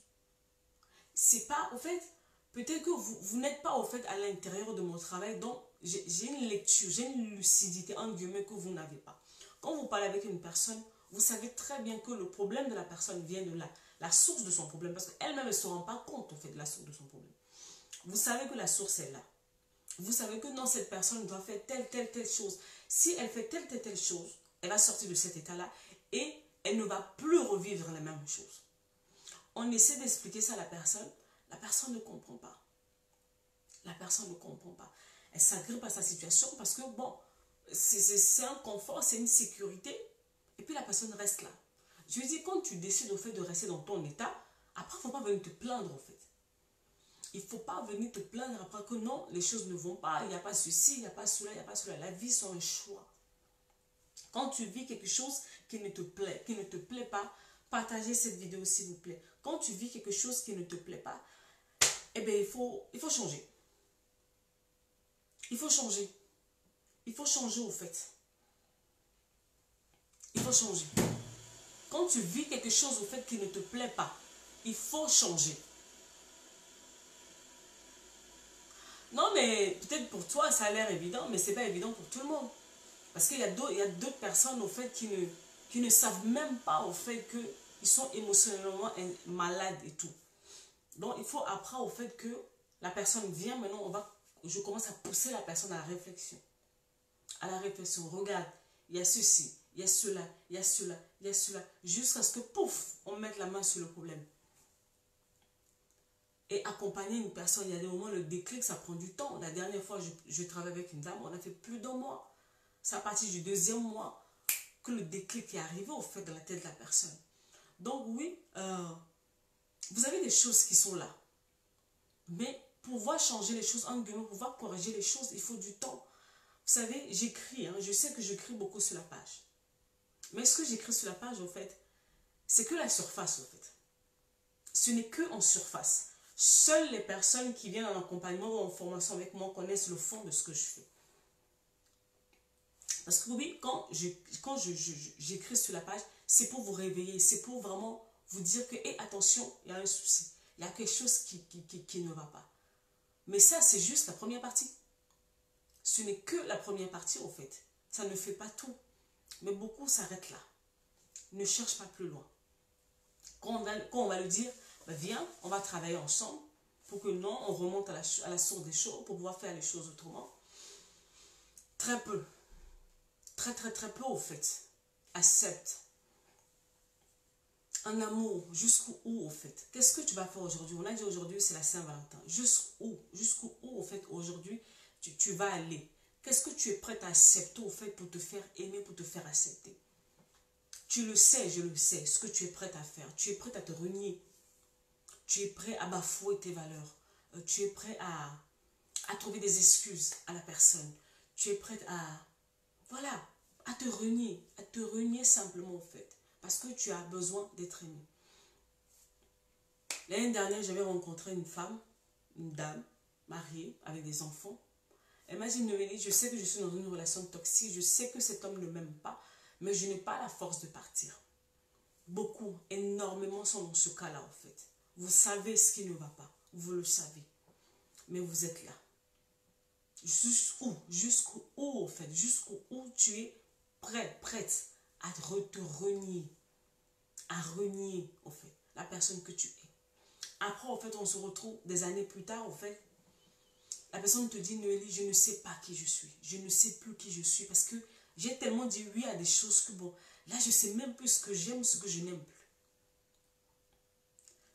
C'est pas, au fait, peut-être que vous n'êtes pas, au fait, à l'intérieur de mon travail, donc j'ai une lecture, j'ai une lucidité, en guillemets, que vous n'avez pas. Quand vous parlez avec une personne, vous savez très bien que le problème de la personne vient de là, la source de son problème, parce qu'elle-même ne se rend pas compte, au fait, de la source de son problème. Vous savez que la source est là. Vous savez que non, cette personne doit faire telle chose. Si elle fait telle chose, elle va sortir de cet état-là et elle ne va plus revivre la même chose. On essaie d'expliquer ça à la personne ne comprend pas. La personne ne comprend pas. Elle s'agrippe à sa situation parce que, bon, c'est un confort, c'est une sécurité. Et puis la personne reste là. Je veux dire, quand tu décides au fait de rester dans ton état, après, il ne faut pas venir te plaindre, en fait. Il ne faut pas venir te plaindre après que non, les choses ne vont pas, il n'y a pas ceci, il n'y a pas cela, il n'y a pas cela. La vie, c'est un choix. Quand tu vis quelque chose qui ne te plaît pas, partagez cette vidéo s'il vous plaît. Quand tu vis quelque chose qui ne te plaît pas, eh bien, il faut changer. Il faut changer. Il faut changer au fait. Il faut changer. Quand tu vis quelque chose au fait qui ne te plaît pas, il faut changer. Non, mais peut-être pour toi, ça a l'air évident, mais ce n'est pas évident pour tout le monde. Parce qu'il y a d'autres personnes, au fait, qui ne savent même pas, au fait, qu'ils sont émotionnellement malades et tout. Donc, il faut apprendre au fait que la personne vient, maintenant, je commence à pousser la personne à la réflexion. À la réflexion, regarde, il y a ceci, il y a cela, il y a cela, il y a cela, jusqu'à ce que, pouf, on mette la main sur le problème. Et accompagner une personne, il y a des moments, le déclic, ça prend du temps. La dernière fois, je travaille avec une dame, on a fait plus d'un mois. C'est à partir du 2e mois que le déclic est arrivé, au fait, dans la tête de la personne. Donc oui, vous avez des choses qui sont là. Mais pour pouvoir changer les choses, en guillemets, pour pouvoir corriger les choses, il faut du temps. Vous savez, j'écris, hein, je sais que j'écris beaucoup sur la page. Mais ce que j'écris sur la page, en fait, c'est que la surface, en fait. Ce n'est que en surface. Seules les personnes qui viennent en accompagnement ou en formation avec moi connaissent le fond de ce que je fais. Parce que oui, quand j'écris sur la page, c'est pour vous réveiller, c'est pour vraiment vous dire que, hey, attention, il y a un souci. Il y a quelque chose qui ne va pas. Mais ça, c'est juste la première partie. Ce n'est que la première partie, en fait. Ça ne fait pas tout. Mais beaucoup s'arrêtent là. Ne cherche pas plus loin. Quand on va le dire, ben viens, on va travailler ensemble pour que non, on remonte à la source des choses, pour pouvoir faire les choses autrement. Très peu. Très, très, très peu, au fait. Accepte. Un amour, jusqu'où, au fait? Qu'est-ce que tu vas faire aujourd'hui? On a dit aujourd'hui, c'est la Saint-Valentin. Jusqu'où, au fait, aujourd'hui, tu vas aller? Qu'est-ce que tu es prête à accepter, au fait, pour te faire aimer, pour te faire accepter? Tu le sais, je le sais, ce que tu es prête à faire. Tu es prête à te renier. Tu es prêt à bafouer tes valeurs. Tu es prêt à trouver des excuses à la personne. Tu es prête voilà, à te renier simplement, au fait. Parce que tu as besoin d'être aimé. L'année dernière, j'avais rencontré une femme, une dame, mariée, avec des enfants. Elle m'a dit, Noélie, je sais que je suis dans une relation toxique, je sais que cet homme ne m'aime pas, mais je n'ai pas la force de partir. Beaucoup, énormément sont dans ce cas-là, en fait. Vous savez ce qui ne va pas, vous le savez, mais vous êtes là. Jusqu'où, en fait, jusqu'où tu es prête à te renier, en fait, la personne que tu es. Après, en fait, on se retrouve des années plus tard, en fait, la personne te dit, Noélie, je ne sais pas qui je suis, je ne sais plus qui je suis, parce que j'ai tellement dit oui à des choses que, bon, là, je ne sais même plus ce que j'aime, ce que je n'aime plus.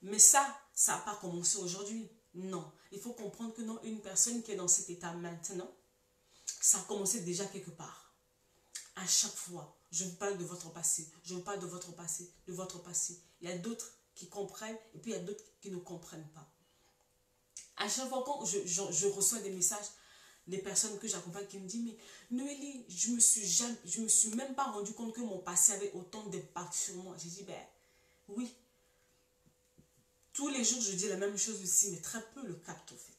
Mais ça n'a pas commencé aujourd'hui. Non. Il faut comprendre que non, une personne qui est dans cet état maintenant, ça a commencé déjà quelque part. À chaque fois, je vous parle de votre passé. Je vous parle de votre passé, de votre passé. Il y a d'autres qui comprennent et puis il y a d'autres qui ne comprennent pas. À chaque fois quand je reçois des messages, des personnes que j'accompagne qui me disent, mais Noélie, je me suis même pas rendu compte que mon passé avait autant d'impact sur moi. J'ai dit, ben oui. Tous les jours, je dis la même chose aussi, mais très peu le captent, en fait.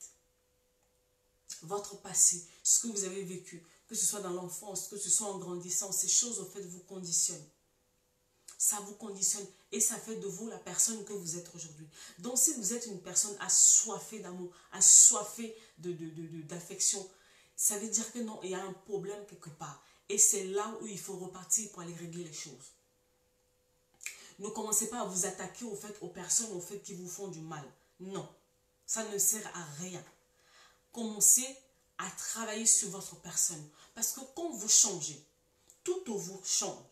Votre passé, ce que vous avez vécu, que ce soit dans l'enfance, que ce soit en grandissant, ces choses, en fait, vous conditionnent. Ça vous conditionne et ça fait de vous la personne que vous êtes aujourd'hui. Donc, si vous êtes une personne assoiffée d'amour, assoiffée d'affection, ça veut dire que non, il y a un problème quelque part. Et c'est là où il faut repartir pour aller régler les choses. Ne commencez pas à vous attaquer au fait, aux personnes au fait, qui vous font du mal. Non, ça ne sert à rien. Commencez à travailler sur votre personne. Parce que quand vous changez, tout vous change.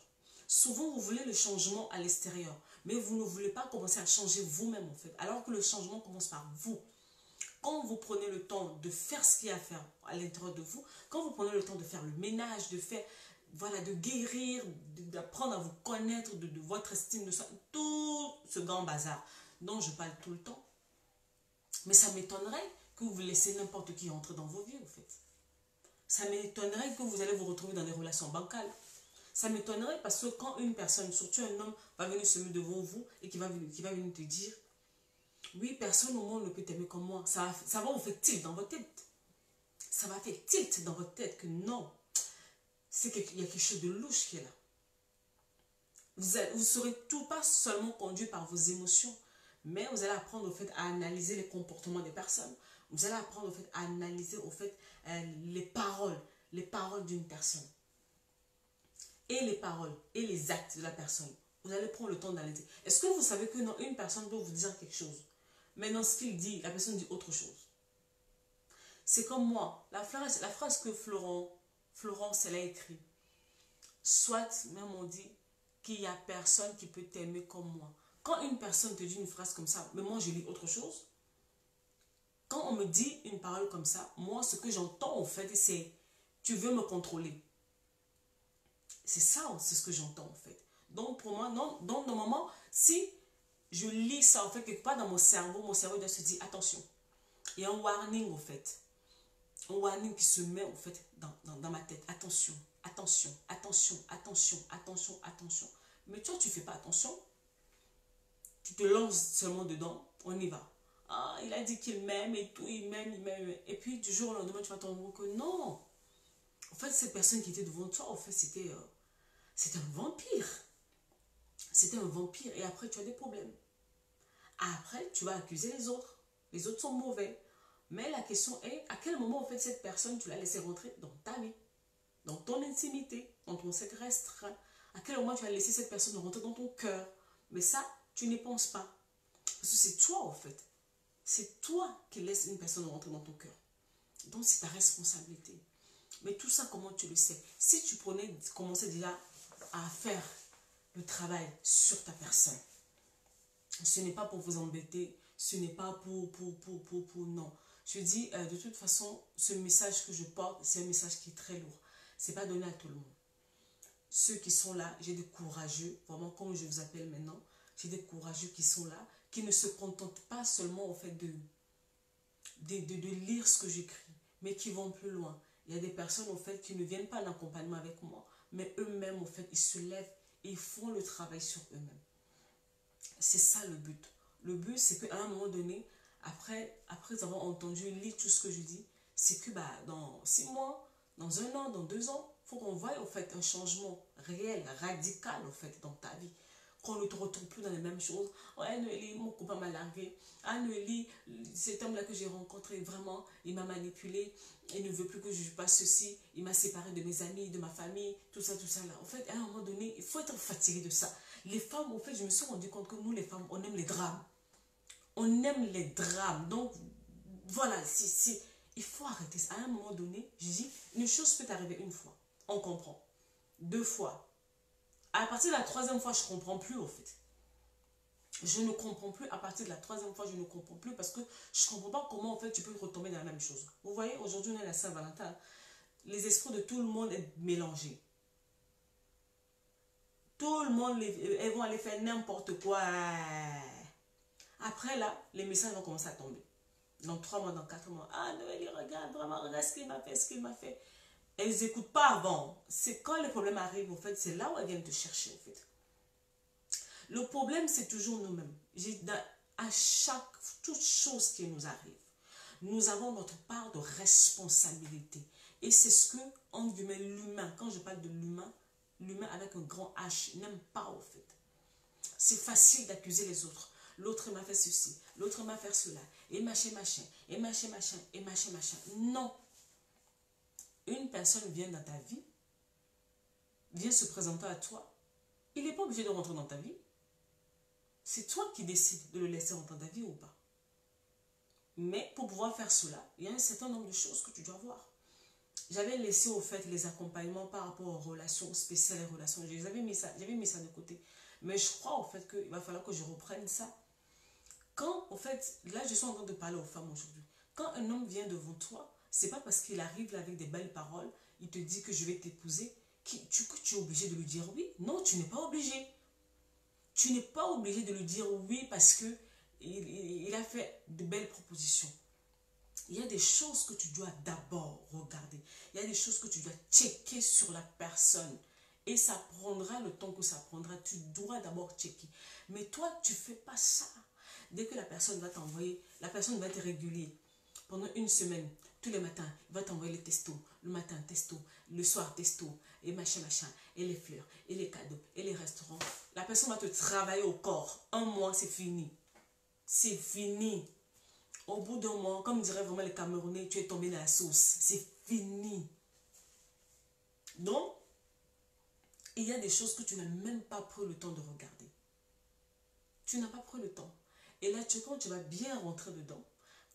Souvent, vous voulez le changement à l'extérieur, mais vous ne voulez pas commencer à changer vous-même en fait. Alors que le changement commence par vous. Quand vous prenez le temps de faire ce qu'il y a à faire à l'intérieur de vous, quand vous prenez le temps de faire le ménage, de faire... Voilà, de guérir, d'apprendre à vous connaître, de votre estime de soi, tout ce grand bazar dont je parle tout le temps. Mais ça m'étonnerait que vous laissez n'importe qui entrer dans vos vies, en fait. Ça m'étonnerait que vous allez vous retrouver dans des relations bancales. Ça m'étonnerait parce que quand une personne, surtout un homme, va venir se mettre devant vous et qui va venir te dire, oui, personne au monde ne peut t'aimer comme moi. Ça va vous faire tilt dans votre tête. Ça va faire tilt dans votre tête que non. Il y a quelque chose de louche qui est là. Vous ne serez tout pas seulement conduit par vos émotions, mais vous allez apprendre au fait à analyser les comportements des personnes. Vous allez apprendre au fait à analyser au fait les paroles d'une personne. Et les paroles et les actes de la personne. Vous allez prendre le temps d'analyser. Est-ce que vous savez que non, une personne peut vous dire quelque chose, mais dans ce qu'il dit, la personne dit autre chose. C'est comme moi. La phrase que Florence, elle a écrite. Soit, même on dit qu'il n'y a personne qui peut t'aimer comme moi. Quand une personne te dit une phrase comme ça, mais moi je lis autre chose. Quand on me dit une parole comme ça, moi ce que j'entends en fait, c'est tu veux me contrôler. C'est ça, c'est ce que j'entends en fait. Donc pour moi, non, donc normalement, si je lis ça en fait quelque part dans mon cerveau doit se dire attention. Il y a un warning en fait. Un warning qui se met en fait dans ma tête. Attention, attention, attention, attention, attention, attention. Mais toi, tu ne fais pas attention. Tu te lances seulement dedans, on y va. Ah, il a dit qu'il m'aime et tout, il m'aime, il m'aime. Et puis du jour au lendemain, tu vas te rendre compte que non. En fait, cette personne qui était devant toi, en fait, c'était un vampire. C'était un vampire. Et après, tu as des problèmes. Après, tu vas accuser les autres. Les autres sont mauvais. Mais la question est, à quel moment, en fait, cette personne, tu l'as laissé rentrer dans ta vie, dans ton intimité, dans ton cercle restreint. À quel moment tu as laissé cette personne rentrer dans ton cœur. Mais ça, tu n'y penses pas. Parce que c'est toi, en fait. C'est toi qui laisses une personne rentrer dans ton cœur. Donc, c'est ta responsabilité. Mais tout ça, comment tu le sais? Si tu commençais déjà à faire le travail sur ta personne, ce n'est pas pour vous embêter, ce n'est pas pour non. Je dis, de toute façon, ce message que je porte, c'est un message qui est très lourd. Ce n'est pas donné à tout le monde. Ceux qui sont là, j'ai des courageux, vraiment comme je vous appelle maintenant, j'ai des courageux qui sont là, qui ne se contentent pas seulement au fait de lire ce que j'écris, mais qui vont plus loin. Il y a des personnes au fait qui ne viennent pas en accompagnement avec moi, mais eux-mêmes au fait, ils se lèvent et ils font le travail sur eux-mêmes. C'est ça le but. Le but, c'est qu'à un moment donné, après avoir entendu, lire tout ce que je dis, c'est que dans 6 mois, dans 1 an, dans 2 ans, il faut qu'on voie au fait un changement réel, radical au fait dans ta vie. Qu'on ne te retrouve plus dans les mêmes choses. Ouais, Noélie, mon copain m'a largué. Ah, Noélie, cet homme-là que j'ai rencontré, vraiment, il m'a manipulé. Il ne veut plus que je fasse ceci. Il m'a séparé de mes amis, de ma famille, tout ça là. En fait, à un moment donné, il faut être fatigué de ça. Les femmes, en fait, je me suis rendu compte que nous, les femmes, on aime les drames. On aime les drames. Donc, voilà, il faut arrêter ça. À un moment donné, je dis, une chose peut arriver une fois. On comprend. 2 fois. À partir de la 3e fois, je ne comprends plus, au fait. Je ne comprends plus. À partir de la 3e fois, je ne comprends plus parce que je ne comprends pas comment, en fait, tu peux retomber dans la même chose. Vous voyez, aujourd'hui, on est à la Saint-Valentin. Les esprits de tout le monde est mélangés. Tout le monde, elles vont aller faire n'importe quoi. Après, là, les messages vont commencer à tomber. Dans 3 mois, dans 4 mois. Ah, Noélie, regarde, vraiment, regarde ce qu'il m'a fait, ce qu'il m'a fait. Elles n'écoutent pas avant. C'est quand les problèmes arrivent, en fait, c'est là où elles viennent te chercher, en fait. Le problème, c'est toujours nous-mêmes. À toute chose qui nous arrive, nous avons notre part de responsabilité. Et c'est ce que, entre guillemets, l'humain, quand je parle de l'humain avec un grand H, n'aime pas, au fait. C'est facile d'accuser les autres. L'autre m'a fait ceci, l'autre m'a fait cela, et machin, machin, et machin, machin, et machin, machin. Non. Une personne vient dans ta vie, vient se présenter à toi, il n'est pas obligé de rentrer dans ta vie. C'est toi qui décides de le laisser rentrer dans ta vie ou pas. Mais pour pouvoir faire cela, il y a un certain nombre de choses que tu dois voir. J'avais laissé au fait les accompagnements par rapport aux relations spéciales et relations. J'avais mis ça de côté. Mais je crois au fait qu'il va falloir que je reprenne ça. Quand, au fait, là je suis en train de parler aux femmes aujourd'hui. Quand un homme vient devant toi, c'est pas parce qu'il arrive là avec des belles paroles, il te dit que je vais t'épouser, que tu es obligé de lui dire oui. Non, tu n'es pas obligé. Tu n'es pas obligé de lui dire oui parce que il a fait de belles propositions. Il y a des choses que tu dois d'abord regarder. Il y a des choses que tu dois checker sur la personne. Et ça prendra le temps que ça prendra. Tu dois d'abord checker. Mais toi, tu ne fais pas ça. Dès que la personne va t'envoyer, la personne va être régulier. Pendant 1 semaine, tous les matins, il va t'envoyer les testos. Le matin, testo. Le soir, testo. Et machin, machin. Et les fleurs. Et les cadeaux. Et les restaurants. La personne va te travailler au corps. 1 mois, c'est fini. C'est fini. Au bout d'un mois, comme diraient vraiment les Camerounais, tu es tombé dans la sauce. C'est fini. Donc, il y a des choses que tu n'as même pas pris le temps de regarder. Tu n'as pas pris le temps. Et là, quand tu vas bien rentrer dedans,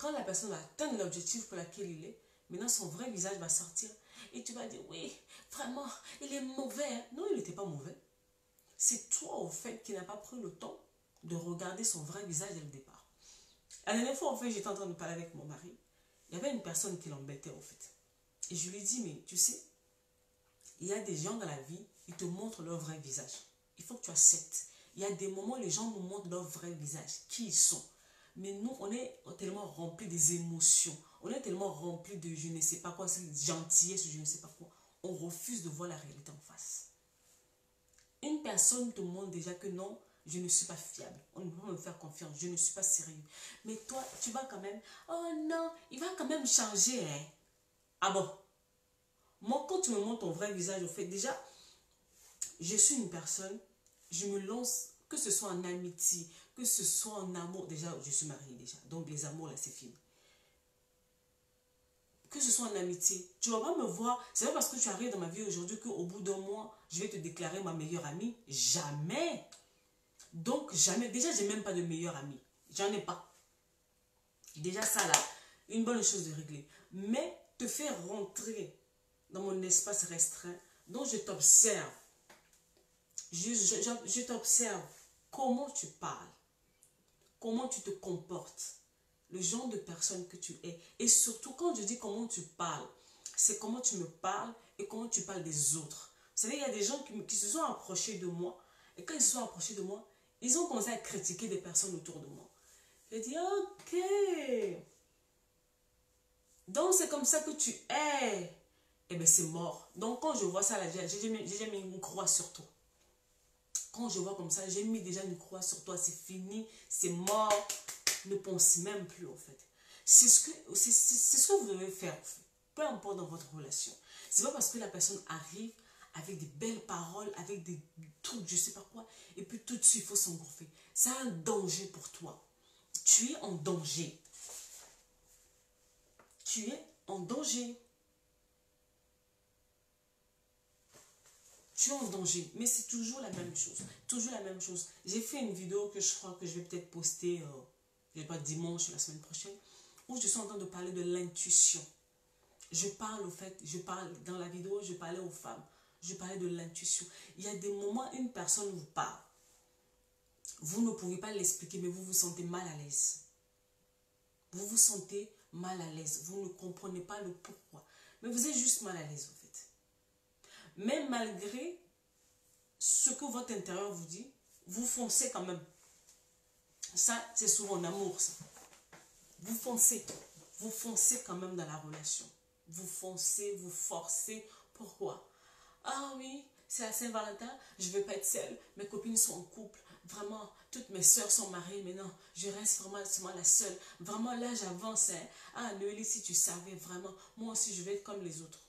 Quand la personne va atteindre l'objectif pour lequel il est, maintenant son vrai visage va sortir. Et tu vas dire, oui, vraiment, il est mauvais. Non, il n'était pas mauvais. C'est toi, au fait, qui n'as pas pris le temps de regarder son vrai visage dès le départ. La dernière fois, en fait, j'étais en train de parler avec mon mari. Il y avait une personne qui l'embêtait, en fait. Et je lui ai dit, mais tu sais, il y a des gens dans la vie, ils te montrent leur vrai visage. Il faut que tu acceptes. Il y a des moments où les gens nous montrent leur vrai visage, qui ils sont. Mais nous, on est tellement remplis des émotions. On est tellement remplis de je ne sais pas quoi, cette gentillesse, je ne sais pas quoi. On refuse de voir la réalité en face. Une personne te montre déjà que non, je ne suis pas fiable. On ne peut pas me faire confiance. Je ne suis pas sérieux. Mais toi, tu vas quand même, oh non, il va quand même changer. Hein? Ah bon? Moi, quand tu me montres ton vrai visage, au fait, déjà, je suis une personne, je me lance, que ce soit en amitié, que ce soit en amour. Déjà, je suis mariée déjà. Donc, les amours, là, c'est fini. Que ce soit en amitié, tu ne vas pas me voir. C'est pas parce que tu arrives dans ma vie aujourd'hui qu'au bout d'un mois, je vais te déclarer ma meilleure amie. Jamais. Donc, jamais. Déjà, je n'ai même pas de meilleure amie. J'en ai pas. Déjà, ça là, une bonne chose de régler. Mais te faire rentrer dans mon espace restreint, dont je t'observe. Je t'observe. Comment tu parles. Comment tu te comportes. Le genre de personne que tu es. Et surtout, quand je dis comment tu parles, c'est comment tu me parles et comment tu parles des autres. Vous savez, il y a des gens qui se sont approchés de moi. Et quand ils se sont approchés de moi, ils ont commencé à critiquer des personnes autour de moi. J'ai dit, ok. Donc, c'est comme ça que tu es. Eh bien, c'est mort. Donc, quand je vois ça, j'ai déjà mis une croix sur toi. Quand je vois comme ça, j'ai mis déjà une croix sur toi. C'est fini, c'est mort. Ne pense même plus, en fait. C'est ce que vous devez faire, en fait. Peu importe dans votre relation. C'est pas parce que la personne arrive avec des belles paroles, avec des trucs, je sais pas quoi, et puis tout de suite, il faut s'engouffrer. C'est un danger pour toi. Tu es en danger. Tu es en danger. Tu es en danger. Mais c'est toujours la même chose. Toujours la même chose. J'ai fait une vidéo que je crois que je vais peut-être poster, je sais pas, dimanche, la semaine prochaine, où je suis en train de parler de l'intuition. Je parle, au fait, dans la vidéo, je parlais aux femmes. Je parlais de l'intuition. Il y a des moments, une personne vous parle. Vous ne pouvez pas l'expliquer, mais vous vous sentez mal à l'aise. Vous vous sentez mal à l'aise. Vous ne comprenez pas le pourquoi. Mais vous êtes juste mal à l'aise, en fait. Mais malgré ce que votre intérieur vous dit, vous foncez quand même. Ça, c'est souvent en amour, ça. Vous foncez. Vous foncez quand même dans la relation. Vous foncez, vous forcez. Pourquoi? Ah oui, c'est la Saint-Valentin, je ne veux pas être seule. Mes copines sont en couple. Vraiment, toutes mes soeurs sont mariées, mais non, je reste vraiment la seule. Vraiment, là, j'avance. Hein. Ah, Noélie, si tu savais vraiment, moi aussi, je vais être comme les autres.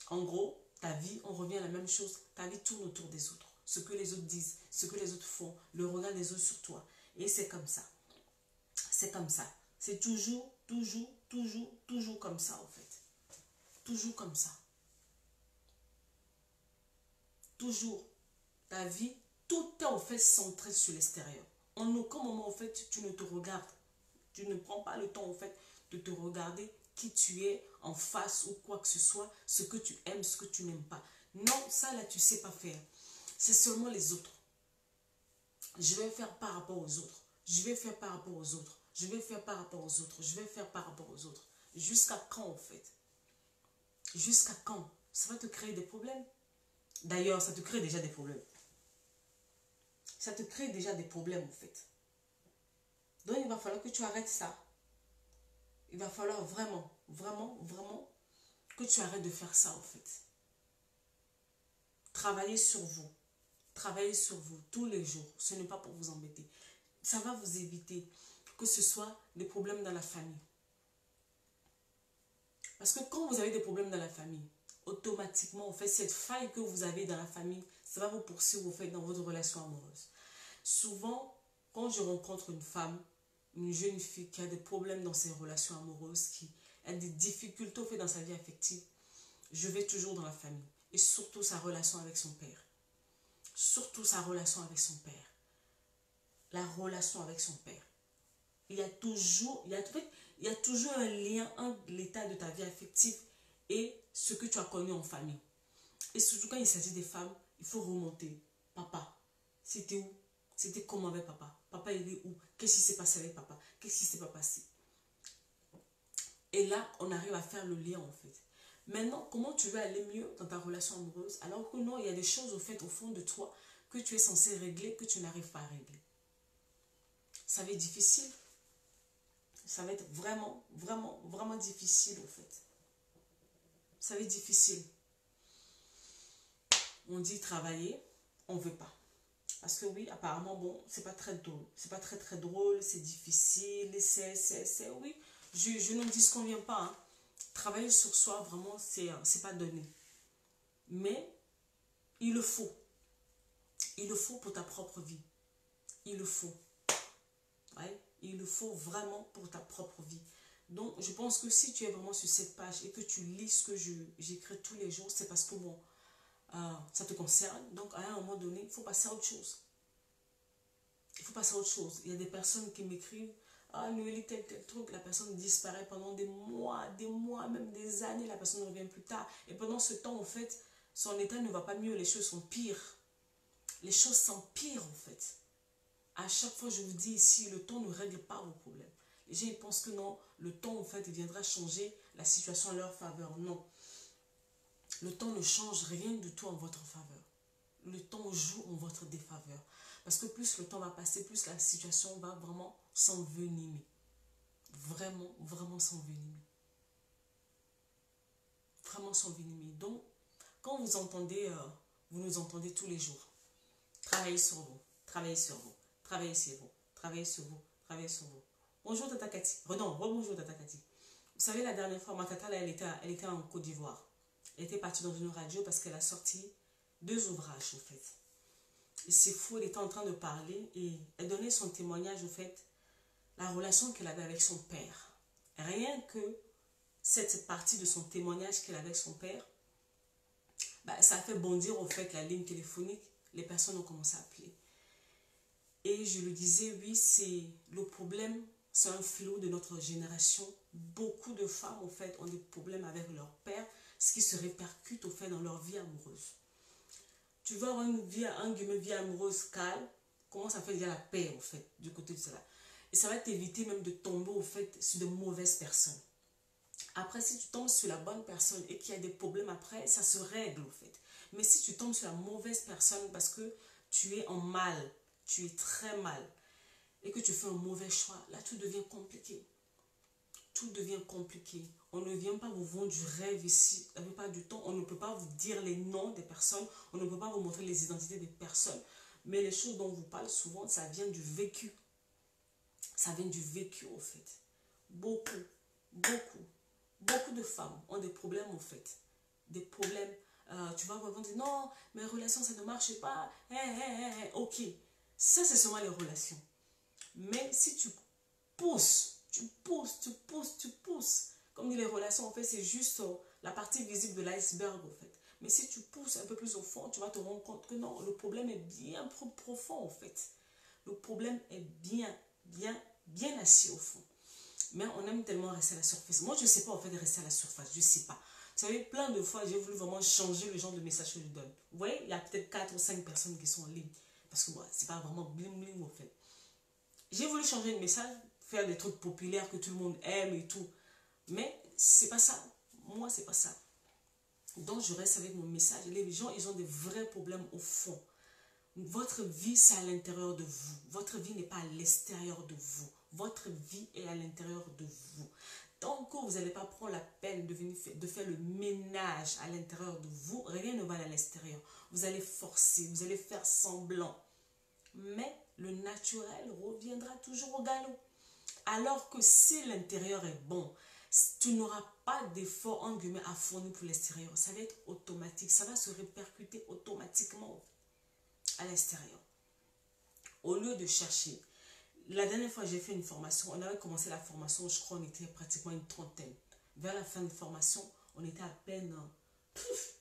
En gros, ta vie, on revient à la même chose. Ta vie tourne autour des autres. Ce que les autres disent, ce que les autres font, le regard des autres sur toi. Et c'est comme ça. C'est comme ça. C'est toujours comme ça, en fait. Toujours comme ça. Toujours. Ta vie, tout est en fait centré sur l'extérieur. En aucun moment, en fait, tu ne te regardes. Tu ne prends pas le temps, en fait, de te regarder qui tu es en face ou quoi que ce soit, ce que tu aimes, ce que tu n'aimes pas. Non, ça là, tu ne sais pas faire. C'est seulement les autres. Je vais faire par rapport aux autres. Je vais faire par rapport aux autres. Je vais faire par rapport aux autres. Je vais faire par rapport aux autres. Jusqu'à quand, en fait? Jusqu'à quand? Ça va te créer des problèmes. D'ailleurs, ça te crée déjà des problèmes. Ça te crée déjà des problèmes, en fait. Donc, il va falloir que tu arrêtes ça. Il va falloir vraiment que tu arrêtes de faire ça, en fait. Travaillez sur vous. Travaillez sur vous tous les jours. Ce n'est pas pour vous embêter. Ça va vous éviter que ce soit des problèmes dans la famille. Parce que quand vous avez des problèmes dans la famille, automatiquement, en fait, cette faille que vous avez dans la famille, ça va vous poursuivre, en fait, dans votre relation amoureuse. Souvent, quand je rencontre une femme, une jeune fille qui a des problèmes dans ses relations amoureuses, qui a des difficultés, en fait, dans sa vie affective, je vais toujours dans la famille. Et surtout sa relation avec son père. Surtout sa relation avec son père. La relation avec son père. il y a toujours un lien entre l'état de ta vie affective et ce que tu as connu en famille. Et surtout quand il s'agit des femmes, il faut remonter. Papa, c'était où? C'était comment avec papa? Papa, il est où? Qu'est-ce qui s'est passé avec papa? Qu'est-ce qui s'est pas passé? Et là, on arrive à faire le lien en fait. Maintenant, comment tu veux aller mieux dans ta relation amoureuse alors que non, il y a des choses au fait, au fond de toi que tu es censé régler, que tu n'arrives pas à régler. Ça va être difficile. Ça va être vraiment, vraiment, vraiment difficile en fait. Ça va être difficile. On dit travailler, on ne veut pas. Parce que oui, apparemment, bon, c'est pas très drôle. C'est pas très très drôle, c'est difficile, oui. Je ne dis ce qu'on vient pas. Hein. Travailler sur soi, vraiment, c'est pas donné. Mais il le faut. Il le faut pour ta propre vie. Il le faut. Ouais, il le faut vraiment pour ta propre vie. Donc, je pense que si tu es vraiment sur cette page et que tu lis ce que j'écris tous les jours, c'est parce que bon, ça te concerne. Donc, à un moment donné, il faut passer à autre chose. Il faut passer à autre chose. Il y a des personnes qui m'écrivent, ah, Noélie, tel truc, la personne disparaît pendant des mois, même des années, la personne revient plus tard. Et pendant ce temps, en fait, son état ne va pas mieux, les choses sont pires. Les choses s'empirent, en fait. À chaque fois, je vous dis ici, le temps ne règle pas vos problèmes. Les gens ils pensent que non, le temps, en fait, il viendra changer la situation à leur faveur. Non. Le temps ne change rien du tout en votre faveur. Le temps joue en votre défaveur. Parce que plus le temps va passer, plus la situation va vraiment s'envenimer. Vraiment, vraiment s'envenimer. Vraiment s'envenimer. Donc, quand vous entendez, vous nous entendez tous les jours. Travaillez sur vous, travaillez sur vous, travaillez sur vous, travaillez sur vous, travaillez sur vous. Bonjour Tata Cathy. Non, rebonjour Tata Cathy. Vous savez, la dernière fois, ma tata, là, elle était en Côte d'Ivoire. Elle était partie dans une radio parce qu'elle a sorti 2 ouvrages, en fait. Et c'est fou, elle était en train de parler et elle donnait son témoignage, en fait, la relation qu'elle avait avec son père. Rien que cette partie de son témoignage qu'elle avait avec son père, bah, ça a fait bondir, en fait, la ligne téléphonique. Les personnes ont commencé à appeler. Et je le disais, oui, c'est le problème, c'est un fléau de notre génération. Beaucoup de femmes, en fait, ont des problèmes avec leur père, ce qui se répercute, au fait, dans leur vie amoureuse. Tu veux avoir une vie amoureuse calme, commence à faire déjà la paix, en fait, du côté de cela. Et ça va t'éviter même de tomber, au fait, sur de mauvaises personnes. Après, si tu tombes sur la bonne personne et qu'il y a des problèmes après, ça se règle, en fait. Mais si tu tombes sur la mauvaise personne parce que tu es en mal, tu es très mal, et que tu fais un mauvais choix, là, tout devient compliqué. Tout devient compliqué. On ne vient pas vous vendre du rêve ici. La plupart du temps, on ne peut pas vous dire les noms des personnes. On ne peut pas vous montrer les identités des personnes. Mais les choses dont on vous parle souvent, ça vient du vécu. Ça vient du vécu, en fait. Beaucoup de femmes ont des problèmes, en fait. Des problèmes. Tu vas voir, dire non, mes relations, ça ne marche pas. Ok. Ça, c'est seulement les relations. Mais si tu pousses, comme dit les relations, en fait, c'est juste la partie visible de l'iceberg, en fait. Mais si tu pousses un peu plus au fond, tu vas te rendre compte que non, le problème est bien profond, en fait. Le problème est bien assis au fond. Mais on aime tellement rester à la surface. Moi, je ne sais pas, en fait, de rester à la surface. Je ne sais pas. Vous savez, plein de fois, j'ai voulu vraiment changer le genre de message que je donne. Vous voyez, il y a peut-être 4 ou 5 personnes qui sont en ligne. Parce que moi, c'est pas vraiment bling bling, en fait. J'ai voulu changer le message, faire des trucs populaires que tout le monde aime et tout. Mais c'est pas ça. Moi, c'est pas ça. Donc, je reste avec mon message. Les gens, ils ont des vrais problèmes au fond. Votre vie, c'est à l'intérieur de vous. Votre vie n'est pas à l'extérieur de vous. Votre vie est à l'intérieur de vous. Tant que vous n'allez pas prendre la peine de faire le ménage à l'intérieur de vous, rien ne va à l'extérieur. Vous allez forcer, vous allez faire semblant. Mais le naturel reviendra toujours au galop. Alors que si l'intérieur est bon, tu n'auras pas d'effort en guillemets à fournir pour l'extérieur. Ça va être automatique, ça va se répercuter automatiquement à l'extérieur. Au lieu de chercher. La dernière fois, j'ai fait une formation. On avait commencé la formation, je crois, on était pratiquement une trentaine. Vers la fin de la formation, on était à peine,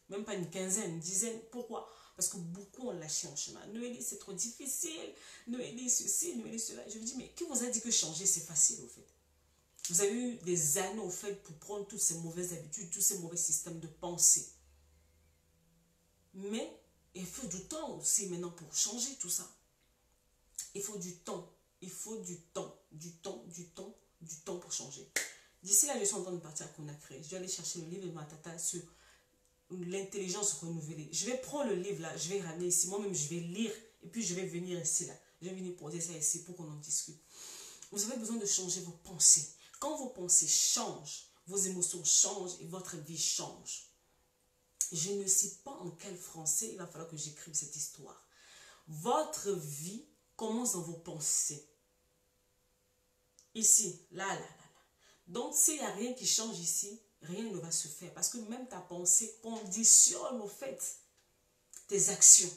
même pas une quinzaine, une dizaine. Pourquoi? Parce que beaucoup ont lâché en chemin. Noélie, c'est trop difficile. Noélie, ceci, Noélie, cela. Je vous dis, mais qui vous a dit que changer, c'est facile, au fait? Vous avez eu des années, au fait, pour prendre toutes ces mauvaises habitudes, tous ces mauvais systèmes de pensée. Mais il faut du temps aussi maintenant pour changer tout ça. Il faut du temps. Il faut du temps. Du temps, du temps, du temps pour changer. D'ici là, je suis en train de partir à Conakry. Je vais aller chercher le livre de ma tata sur l'intelligence renouvelée. Je vais prendre le livre là, je vais ramener ici. Moi-même, je vais lire et puis je vais venir ici là. Je vais venir poser ça ici pour qu'on en discute. Vous avez besoin de changer vos pensées. Quand vos pensées changent, vos émotions changent et votre vie change. Je ne sais pas en quel français il va falloir que j'écrive cette histoire. Votre vie commence dans vos pensées. Ici, là, là, là, là. Donc, s'il n'y a rien qui change ici, rien ne va se faire. Parce que même ta pensée conditionne au fait tes actions.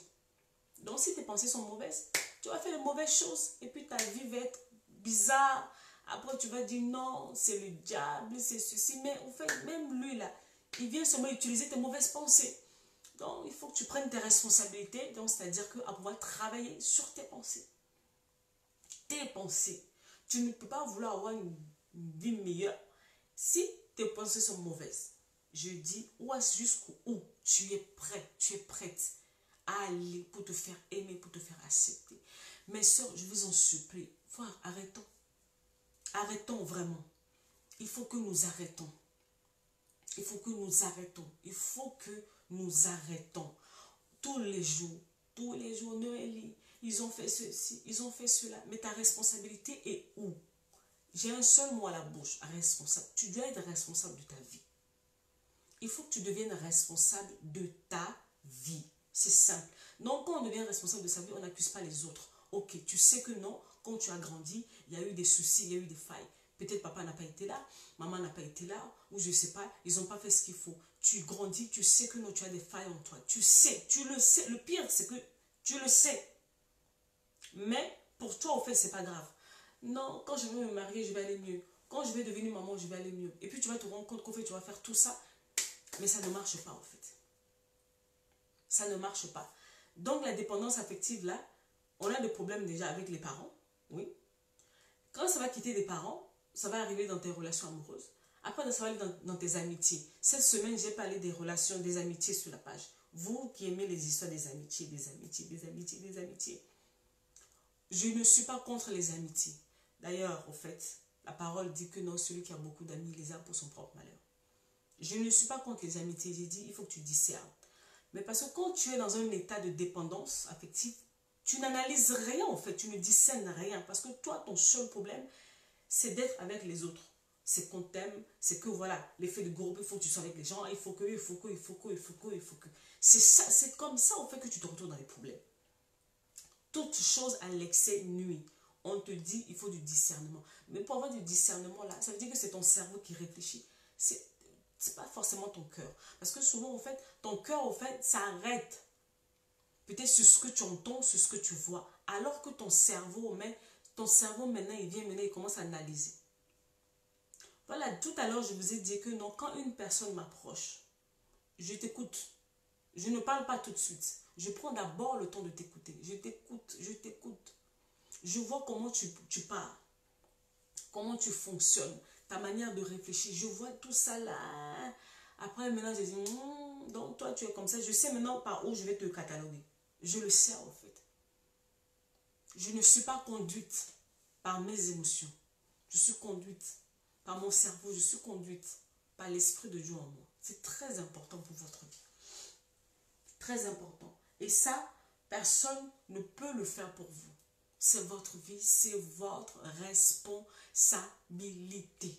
Donc, si tes pensées sont mauvaises, tu vas faire de mauvaises choses. Et puis, ta vie va être bizarre. Après, tu vas dire non, c'est le diable, c'est ceci. Mais en fait, même lui, là, il vient seulement utiliser tes mauvaises pensées. Donc, il faut que tu prennes tes responsabilités. Donc, c'est-à-dire qu'à pouvoir travailler sur tes pensées. Tes pensées. Tu ne peux pas vouloir avoir une vie meilleure si tes pensées sont mauvaises. Je dis, jusqu'où tu es prêt, tu es prête à aller pour te faire aimer, pour te faire accepter. Mes soeurs, je vous en supplie, arrêtons. Arrêtons vraiment. Il faut que nous arrêtons. Il faut que nous arrêtons. Il faut que nous arrêtons. Tous les jours, Noélie, ils ont fait ceci, ils ont fait cela. Mais ta responsabilité est où? J'ai un seul mot à la bouche, responsable. Tu dois être responsable de ta vie. Il faut que tu deviennes responsable de ta vie. C'est simple. Donc, quand on devient responsable de sa vie, on n'accuse pas les autres. Ok, tu sais que non, quand tu as grandi, il y a eu des soucis, il y a eu des failles. Peut-être papa n'a pas été là, maman n'a pas été là, ou je ne sais pas, ils n'ont pas fait ce qu'il faut. Tu grandis, tu sais que non, tu as des failles en toi. Tu sais, tu le sais. Le pire, c'est que tu le sais. Mais pour toi, au fait, c'est pas grave. Non, quand je vais me marier, je vais aller mieux. Quand je vais devenir maman, je vais aller mieux. Et puis tu vas te rendre compte qu'au fait, tu vas faire tout ça, mais ça ne marche pas, en fait. Ça ne marche pas. Donc, la dépendance affective, là, on a des problèmes déjà avec les parents, oui. Quand ça va quitter des parents, ça va arriver dans tes relations amoureuses. Après, ça va aller dans tes amitiés. Cette semaine, j'ai parlé des relations, des amitiés sur la page. Vous qui aimez les histoires des amitiés, des amitiés, des amitiés, des amitiés. Je ne suis pas contre les amitiés. D'ailleurs, au fait, la parole dit que non, celui qui a beaucoup d'amis les a pour son propre malheur. Je ne suis pas contre les amitiés. J'ai dit, il faut que tu discernes. Mais parce que quand tu es dans un état de dépendance affective, tu n'analyses rien en fait, tu ne discernes rien. Parce que toi, ton seul problème, c'est d'être avec les autres. C'est qu'on t'aime, c'est que voilà, l'effet de groupe, il faut que tu sois avec les gens, il faut que. C'est ça, c'est comme ça en fait que tu te retrouves dans les problèmes. Toute chose à l'excès nuit. On te dit, il faut du discernement. Mais pour avoir du discernement là, ça veut dire que c'est ton cerveau qui réfléchit. C'est pas forcément ton cœur. Parce que souvent, en fait, ton cœur, en fait, s'arrête. Peut-être sur ce que tu entends, sur ce que tu vois. Alors que ton cerveau, maintenant, il commence à analyser. Voilà, tout à l'heure, je vous ai dit que non, quand une personne m'approche, je t'écoute. Je ne parle pas tout de suite. Je prends d'abord le temps de t'écouter. Je t'écoute, je t'écoute. Je vois comment tu parles, comment tu fonctionnes, ta manière de réfléchir. Je vois tout ça là. Après, maintenant, je dis, donc toi, tu es comme ça. Je sais maintenant par où je vais te cataloguer. Je le sais, en fait. Je ne suis pas conduite par mes émotions. Je suis conduite par mon cerveau. Je suis conduite par l'Esprit de Dieu en moi. C'est très important pour votre vie. Très important. Et ça, personne ne peut le faire pour vous. C'est votre vie, c'est votre responsabilité.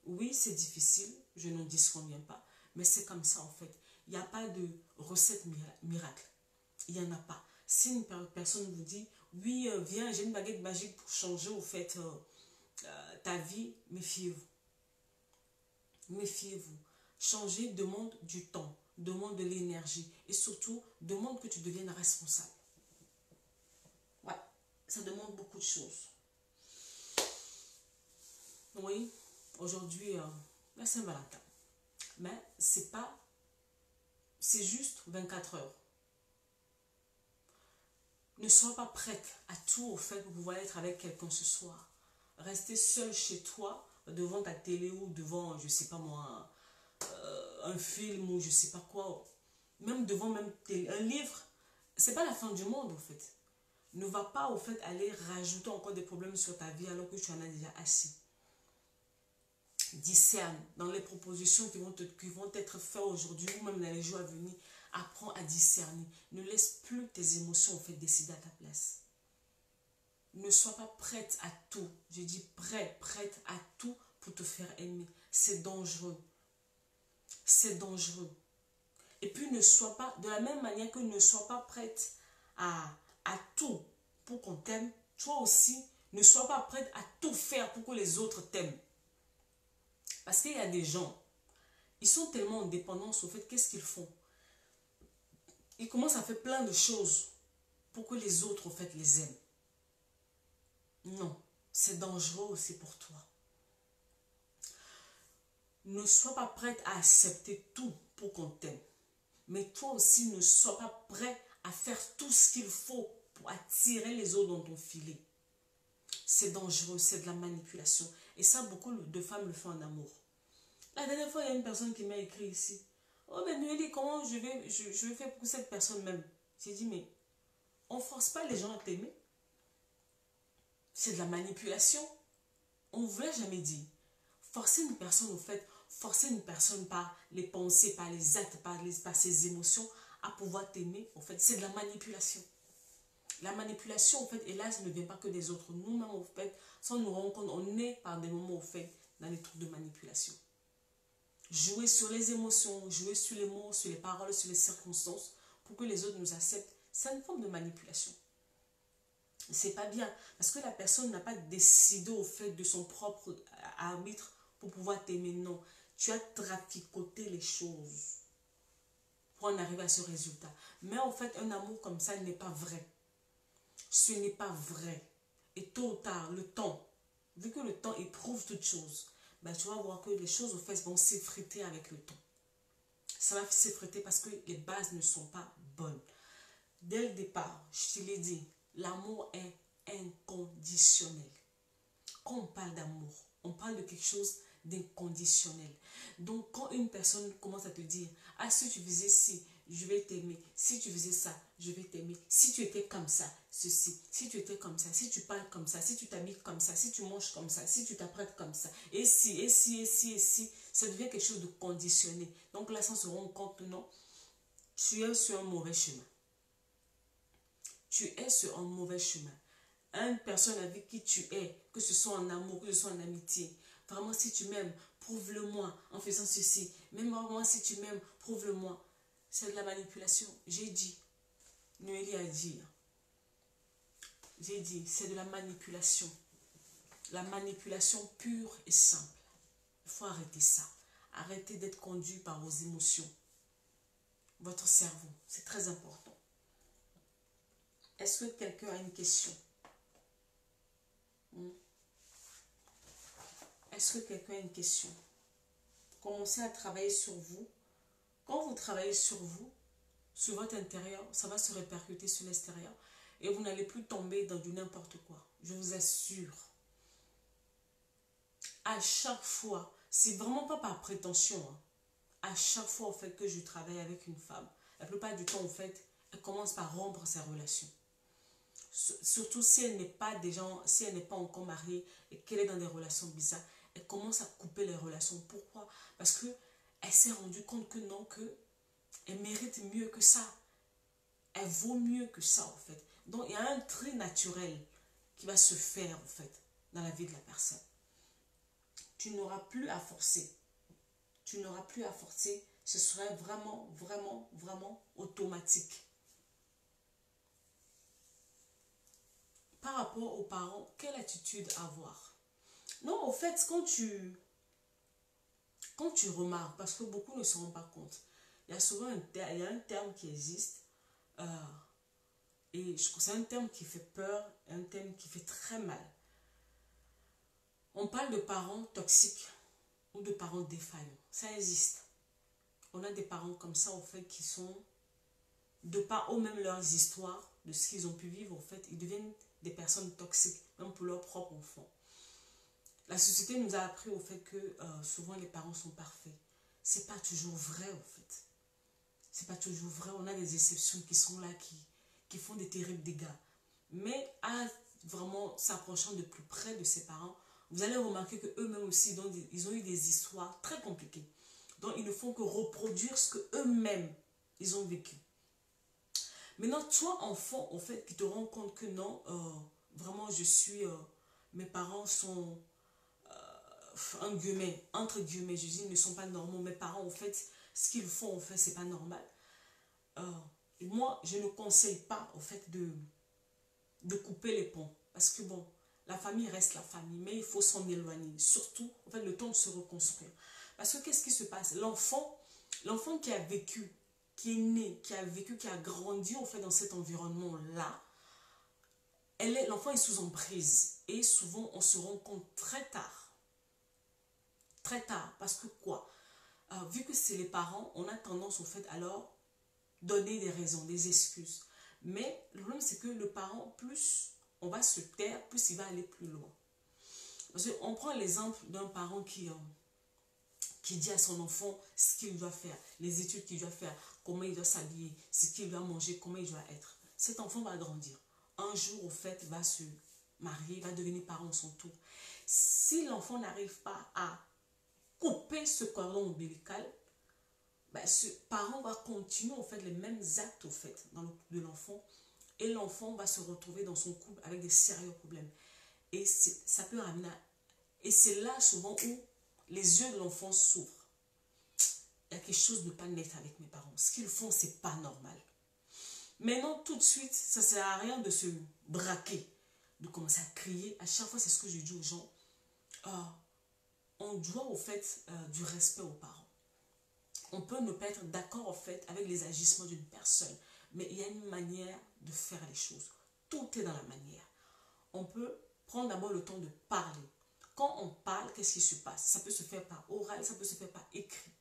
Oui, c'est difficile, je ne disconviens pas, mais c'est comme ça en fait. Il n'y a pas de recette miracle. Il n'y en a pas. Si une personne vous dit, oui, viens, j'ai une baguette magique pour changer au fait ta vie, méfiez-vous. Méfiez-vous. Changer demande du temps, demande de l'énergie et surtout demande que tu deviennes responsable. Ouais, ça demande beaucoup de choses. Oui, aujourd'hui, la Saint-Valentin. Mais c'est juste 24 heures. Ne sois pas prête à tout au fait pour pouvoir être avec quelqu'un ce soir. Rester seul chez toi, devant ta télé ou devant, je sais pas moi, un film ou je sais pas quoi. Même devant un livre, c'est pas la fin du monde au fait. Ne va pas au fait aller rajouter encore des problèmes sur ta vie alors que tu en as déjà assez. Discerne dans les propositions qui vont être faites aujourd'hui ou même dans les jours à venir. Apprends à discerner. Ne laisse plus tes émotions au fait décider à ta place. Ne sois pas prête à tout. Je dis prête à tout pour te faire aimer. C'est dangereux. C'est dangereux. Et puis ne sois pas, de la même manière que ne sois pas prête à tout pour qu'on t'aime, toi aussi, ne sois pas prête à tout faire pour que les autres t'aiment. Parce qu'il y a des gens, ils sont tellement en dépendance au fait, qu'est-ce qu'ils font? Ils commencent à faire plein de choses pour que les autres, au fait, les aiment. Non, c'est dangereux aussi pour toi. Ne sois pas prête à accepter tout pour qu'on t'aime. Mais toi aussi, ne sois pas prêt à faire tout ce qu'il faut pour attirer les autres dans ton filet. C'est dangereux, c'est de la manipulation. Et ça, beaucoup de femmes le font en amour. La dernière fois, il y a une personne qui m'a écrit ici. Oh, mais Noélie, comment je vais faire pour cette personne même? J'ai dit, mais on ne force pas les gens à t'aimer. C'est de la manipulation. On ne vous l'a jamais dit. Forcer une personne, au fait, forcer une personne par les pensées, par les actes, par ses émotions, à pouvoir t'aimer, au fait, c'est de la manipulation. La manipulation, au fait, hélas, ne vient pas que des autres. Nous-mêmes, au fait, sans nous rendre compte, on est par des moments, au fait, dans les trucs de manipulation. Jouer sur les émotions, jouer sur les mots, sur les paroles, sur les circonstances, pour que les autres nous acceptent, c'est une forme de manipulation. C'est pas bien, parce que la personne n'a pas décidé au fait de son propre arbitre pour pouvoir t'aimer. Non, tu as traficoté les choses pour en arriver à ce résultat. Mais en fait, un amour comme ça n'est pas vrai. Ce n'est pas vrai. Et tôt ou tard, le temps, vu que le temps éprouve toutes choses, ben, tu vas voir que les choses au fait vont s'effriter avec le temps. Ça va s'effriter parce que les bases ne sont pas bonnes. Dès le départ, je te l'ai dit, l'amour est inconditionnel. Quand on parle d'amour, on parle de quelque chose d'inconditionnel. Donc, quand une personne commence à te dire, ah, si tu faisais ci, je vais t'aimer. Si tu faisais ça, je vais t'aimer. Si tu étais comme ça, ceci. Si tu étais comme ça, si tu parles comme ça, si tu t'habilles comme ça, si tu manges comme ça, si tu t'apprêtes comme ça. Et si, et si, et si, et si. Ça devient quelque chose de conditionné. Donc là, sans se rendre compte, non, tu es sur un mauvais chemin. Tu es sur un mauvais chemin. Une personne avec qui tu es, que ce soit en amour, que ce soit en amitié, vraiment si tu m'aimes, prouve-le-moi en faisant ceci. Même moi, si tu m'aimes, prouve-le-moi. C'est de la manipulation. J'ai dit. Noélie a dit. J'ai dit, c'est de la manipulation. La manipulation pure et simple. Il faut arrêter ça. Arrêtez d'être conduit par vos émotions. Votre cerveau, c'est très important. Est-ce que quelqu'un a une question? Est-ce que quelqu'un a une question? Commencez à travailler sur vous. Quand vous travaillez sur vous, sur votre intérieur, ça va se répercuter sur l'extérieur. Et vous n'allez plus tomber dans du n'importe quoi. Je vous assure. À chaque fois, c'est vraiment pas par prétention. À chaque fois, au fait, que je travaille avec une femme, la plupart du temps, au fait, elle commence par rompre sa relation. Surtout si elle n'est pas si elle n'est pas encore mariée et qu'elle est dans des relations bizarres, elle commence à couper les relations. Pourquoi? Parce que elle s'est rendue compte que non, que elle mérite mieux que ça. Elle vaut mieux que ça, en fait. Donc, il y a un tri naturel qui va se faire, en fait, dans la vie de la personne. Tu n'auras plus à forcer. Tu n'auras plus à forcer. Ce serait vraiment, vraiment, vraiment automatique. Par rapport aux parents, quelle attitude avoir? Non, au fait, quand tu remarques, parce que beaucoup ne se rendent pas compte, il y a souvent un terme qui existe, et je trouve que c'est un terme qui fait peur, un terme qui fait très mal. On parle de parents toxiques ou de parents défaillants. Ça existe. On a des parents comme ça, au fait, qui sont, de par eux-mêmes leurs histoires, de ce qu'ils ont pu vivre, en fait, ils deviennent des personnes toxiques, même pour leurs propres enfants. La société nous a appris au fait que souvent les parents sont parfaits. C'est pas toujours vrai, en fait. C'est pas toujours vrai. On a des exceptions qui sont là, qui font des terribles dégâts. Mais à vraiment s'approchant de plus près de ses parents, vous allez remarquer qu'eux-mêmes aussi, ils ont eu des histoires très compliquées. Donc, ils ne font que reproduire ce qu'eux-mêmes, ils ont vécu. Maintenant, toi, enfant, en fait, qui te rends compte que non, vraiment, mes parents sont, entre guillemets, je dis, ils ne sont pas normaux. Mes parents, en fait, ce qu'ils font, en fait, c'est pas normal. Moi, je ne conseille pas, en fait, de couper les ponts. Parce que, bon, la famille reste la famille, mais il faut s'en éloigner. Surtout, en fait, le temps de se reconstruire. Parce que qu'est-ce qui se passe? L'enfant qui a vécu, qui est né, qui a vécu, qui a grandi, en fait, dans cet environnement-là, l'enfant est sous emprise. Et souvent, on se rend compte très tard. Très tard. Parce que quoi? Vu que c'est les parents, on a tendance, au fait, alors, donner des raisons, des excuses. Mais le problème, c'est que le parent, plus on va se taire, plus il va aller plus loin. Parce qu'on prend l'exemple d'un parent qui dit à son enfant ce qu'il doit faire, les études qu'il doit faire, comment il doit s'habiller, ce qu'il doit manger, comment il doit être. Cet enfant va grandir. Un jour, au fait, va se marier, va devenir parent à son tour. Si l'enfant n'arrive pas à couper ce cordon ombilical, ben, ce parent va continuer en fait les mêmes actes au fait dans le couple de l'enfant, et l'enfant va se retrouver dans son couple avec des sérieux problèmes. Et ça peut ramener et c'est là souvent où les yeux de l'enfant s'ouvrent. Il y a quelque chose de pas net avec mes parents. Ce qu'ils font, c'est pas normal. Maintenant, tout de suite, ça ne sert à rien de se braquer, de commencer à crier. À chaque fois, c'est ce que je dis aux gens. On doit au fait du respect aux parents. On peut ne pas être d'accord en fait avec les agissements d'une personne, mais il y a une manière de faire les choses. Tout est dans la manière. On peut prendre d'abord le temps de parler. Quand on parle, qu'est-ce qui se passe? Ça peut se faire par oral, ça peut se faire par écrit.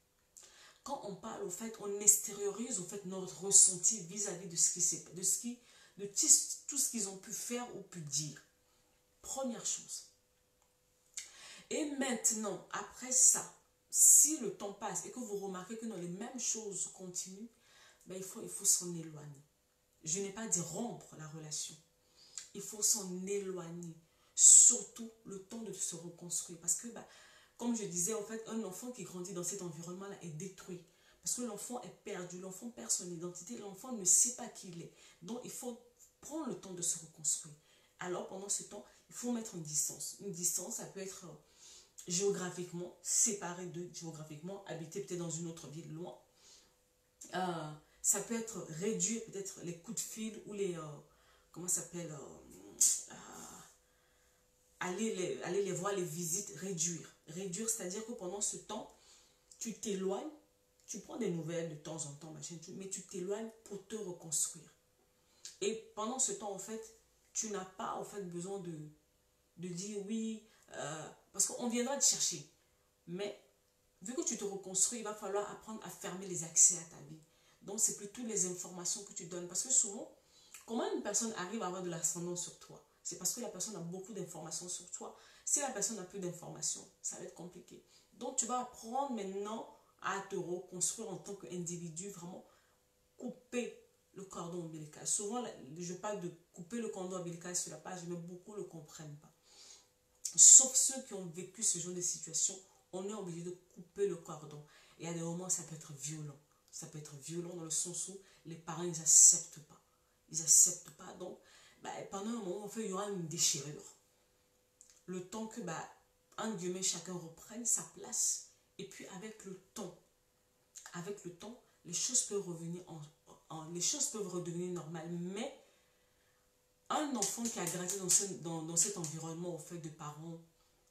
Quand on parle, au fait, on extériorise au fait notre ressenti vis-à-vis de tout ce qu'ils ont pu faire ou pu dire. Première chose. Et maintenant, après ça, si le temps passe et que vous remarquez que dans les mêmes choses continuent, ben il faut s'en éloigner. Je n'ai pas dit rompre la relation. Il faut s'en éloigner. Surtout le temps de se reconstruire. Parce que, ben, comme je disais, en fait, un enfant qui grandit dans cet environnement-là est détruit. Parce que l'enfant est perdu, l'enfant perd son identité, l'enfant ne sait pas qui il est. Donc, il faut prendre le temps de se reconstruire. Alors, pendant ce temps, il faut mettre une distance. Une distance, ça peut être géographiquement, séparé d'eux géographiquement, habiter peut-être dans une autre ville loin. Ça peut être réduire peut-être les coups de fil ou les, comment ça s'appelle, aller les voir, les visites, réduire. Réduire, c'est-à-dire que pendant ce temps, tu t'éloignes, tu prends des nouvelles de temps en temps, machin, mais tu t'éloignes pour te reconstruire. Et pendant ce temps, en fait, tu n'as pas en fait besoin de dire oui, parce qu'on viendra te chercher. Mais vu que tu te reconstruis, il va falloir apprendre à fermer les accès à ta vie. Donc, c'est plutôt les informations que tu donnes. Parce que souvent, comment une personne arrive à avoir de l'ascendant sur toi? C'est parce que la personne a beaucoup d'informations sur toi. Si la personne n'a plus d'informations, ça va être compliqué. Donc, tu vas apprendre maintenant à te reconstruire en tant qu'individu, vraiment couper le cordon ombilical. Souvent, je parle de couper le cordon ombilical sur la page, mais beaucoup ne le comprennent pas. Sauf ceux qui ont vécu ce genre de situation, on est obligé de couper le cordon. Et à des moments, ça peut être violent. Ça peut être violent dans le sens où les parents, ils n'acceptent pas. Ils n'acceptent pas. Donc, bah, pendant un moment, en fait, il y aura une déchirure. Le temps que, bah, entre guillemets, chacun reprenne sa place. Et puis, avec le temps, les choses peuvent revenir les choses peuvent redevenir normales. Mais un enfant qui a grandi dans cet environnement, au fait, de parents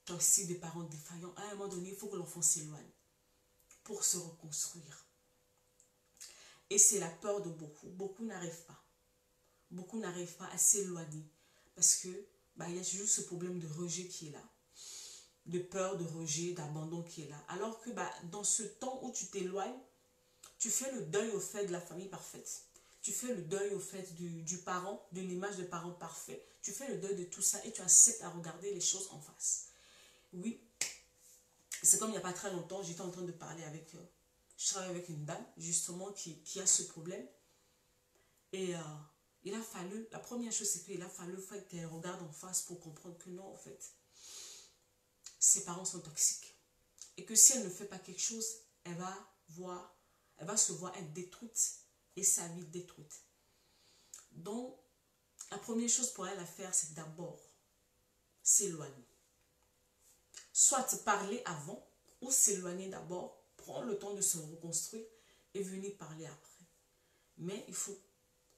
toxiques, de parents défaillants, à un moment donné, il faut que l'enfant s'éloigne pour se reconstruire. Et c'est la peur de beaucoup. Beaucoup n'arrivent pas. Beaucoup n'arrivent pas à s'éloigner. Parce que bah, il y a toujours ce problème de rejet qui est là. De peur, de rejet, d'abandon qui est là. Alors que bah, dans ce temps où tu t'éloignes, tu fais le deuil au fait de la famille parfaite. Tu fais le deuil au fait du parent, de l'image de parent parfait. Tu fais le deuil de tout ça et tu acceptes à regarder les choses en face. Oui, c'est comme il n'y a pas très longtemps, j'étais en train de parler avec... je travaille avec une dame, justement, qui a ce problème. Et il a fallu... La première chose, c'est qu'il a fallu qu'elle regarde en face pour comprendre que non, en fait, ses parents sont toxiques. Et que si elle ne fait pas quelque chose, elle va se voir être détruite et sa vie détruite. Donc, la première chose pour elle à faire, c'est d'abord s'éloigner. Soit parler avant ou s'éloigner d'abord, prendre le temps de se reconstruire et venir parler après. Mais il faut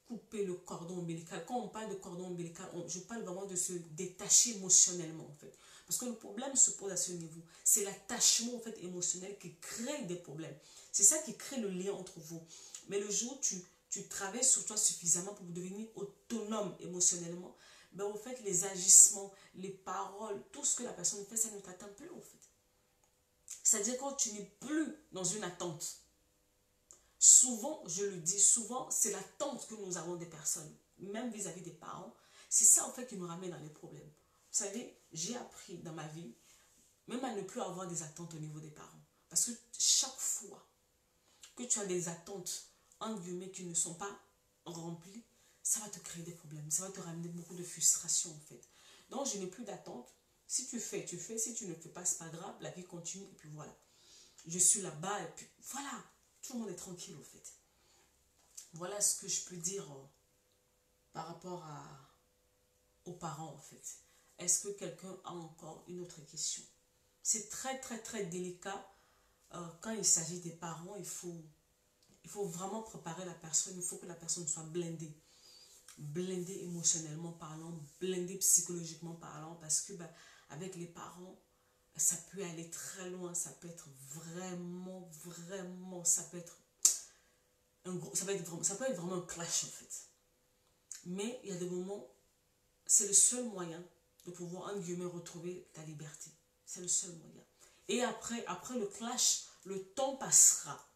couper le cordon ombilical. Quand on parle de cordon ombilical, je parle vraiment de se détacher émotionnellement en fait. Parce que le problème se pose à ce niveau. C'est l'attachement en fait émotionnel qui crée des problèmes. C'est ça qui crée le lien entre vous. Mais le jour où tu travailles sur toi suffisamment pour devenir autonome émotionnellement, ben en fait les agissements, les paroles, tout ce que la personne fait, ça ne t'atteint plus en fait. C'est-à-dire quand tu n'es plus dans une attente. Souvent, je le dis souvent, c'est l'attente que nous avons des personnes, même vis-à-vis des parents. C'est ça en fait qui nous ramène dans les problèmes. Vous savez, j'ai appris dans ma vie, même à ne plus avoir des attentes au niveau des parents. Parce que chaque fois que tu as des attentes, entre guillemets, qui ne sont pas remplies, ça va te créer des problèmes. Ça va te ramener beaucoup de frustration en fait. Donc, je n'ai plus d'attente. Si tu fais, tu fais. Si tu ne fais pas, c'est pas grave. La vie continue et puis voilà. Je suis là-bas et puis voilà. Tout le monde est tranquille, au fait. Voilà ce que je peux dire par rapport aux parents, en fait. Est-ce que quelqu'un a encore une autre question? C'est très, très, très délicat. Quand il s'agit des parents, il faut vraiment préparer la personne. Il faut que la personne soit blindée. Blindée émotionnellement parlant, blindée psychologiquement parlant. Parce que avec les parents, ça peut aller très loin. Ça peut être vraiment, vraiment, ça peut être vraiment un clash en fait. Mais il y a des moments, c'est le seul moyen de pouvoir, en guillemets, retrouver ta liberté. C'est le seul moyen. Et après le clash, le temps passera.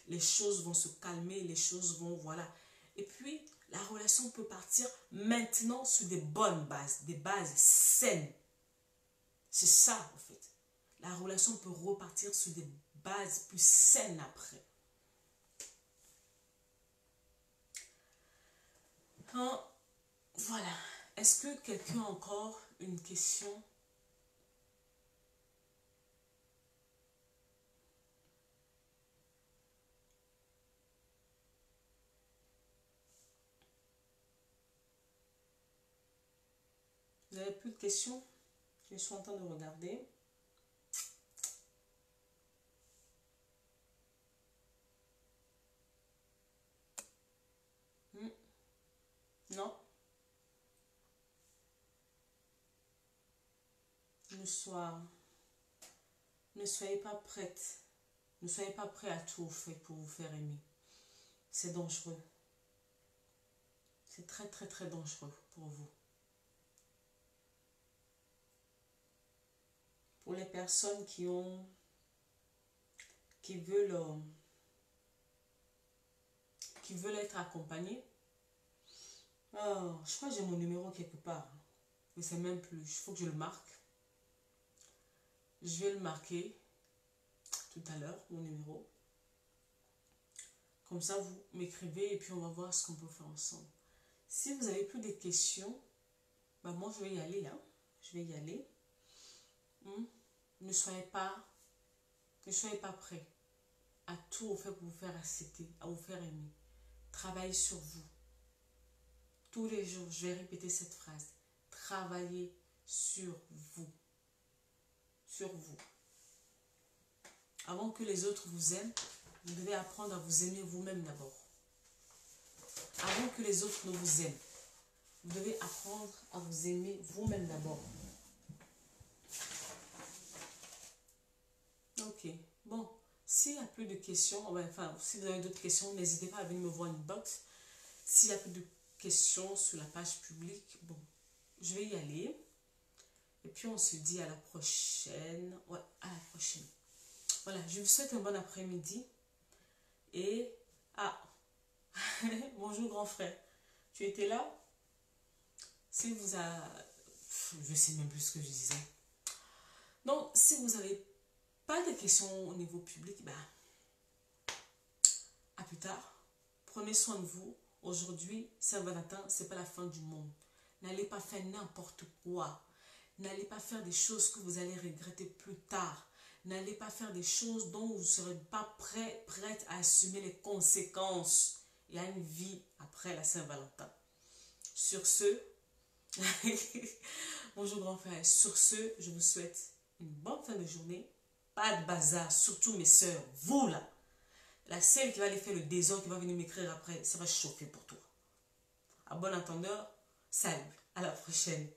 Les choses vont se calmer, les choses vont, voilà. Et puis, la relation peut partir maintenant sur des bonnes bases, des bases saines. C'est ça, en fait. La relation peut repartir sur des bases plus saines après. Voilà. Est-ce que quelqu'un a encore une question? Vous n'avez plus de questions? Je suis en train de regarder. Non. Ne soyez pas prête. Ne soyez pas prêt à tout faire pour vous faire aimer. C'est dangereux. C'est très, très, très dangereux pour vous. Pour les personnes qui veulent être accompagnées. Oh, je crois que j'ai mon numéro quelque part. Mais c'est même plus. Il faut que je le marque. Je vais le marquer tout à l'heure, mon numéro. Comme ça, vous m'écrivez et puis on va voir ce qu'on peut faire ensemble. Si vous n'avez plus de questions, moi je vais y aller. Hein. Je vais y aller. Ne soyez pas prêts à tout faire pour vous faire accepter, à vous faire aimer. Travaillez sur vous. Tous les jours, je vais répéter cette phrase. Travaillez sur vous. Sur vous. Avant que les autres vous aiment, vous devez apprendre à vous aimer vous-même d'abord. Avant que les autres ne vous aiment, vous devez apprendre à vous aimer vous-même d'abord. Ok. Bon, s'il n'y a plus de questions, enfin, si vous avez d'autres questions, n'hésitez pas à venir me voir une box. S'il n'y a plus de questions sur la page publique, bon, je vais y aller. Et puis on se dit à la prochaine. Ouais, à la prochaine. Voilà, je vous souhaite un bon après-midi. Et, Bonjour grand frère. Tu étais là? Si vous a... Je sais même plus ce que je disais. Donc, si vous n'avez pas de questions au niveau public, ben, à plus tard. Prenez soin de vous. Aujourd'hui, Saint-Valentin, ce n'est pas la fin du monde. N'allez pas faire n'importe quoi. N'allez pas faire des choses que vous allez regretter plus tard. N'allez pas faire des choses dont vous ne serez pas prête à assumer les conséquences. Il y a une vie après la Saint-Valentin. Sur ce, bonjour grand frère. Sur ce, je vous souhaite une bonne fin de journée. Pas de bazar, surtout mes soeurs. Vous là, la seule qui va aller faire le désordre, qui va venir m'écrire après, ça va chauffer pour toi. À bon entendeur, salut, à la prochaine.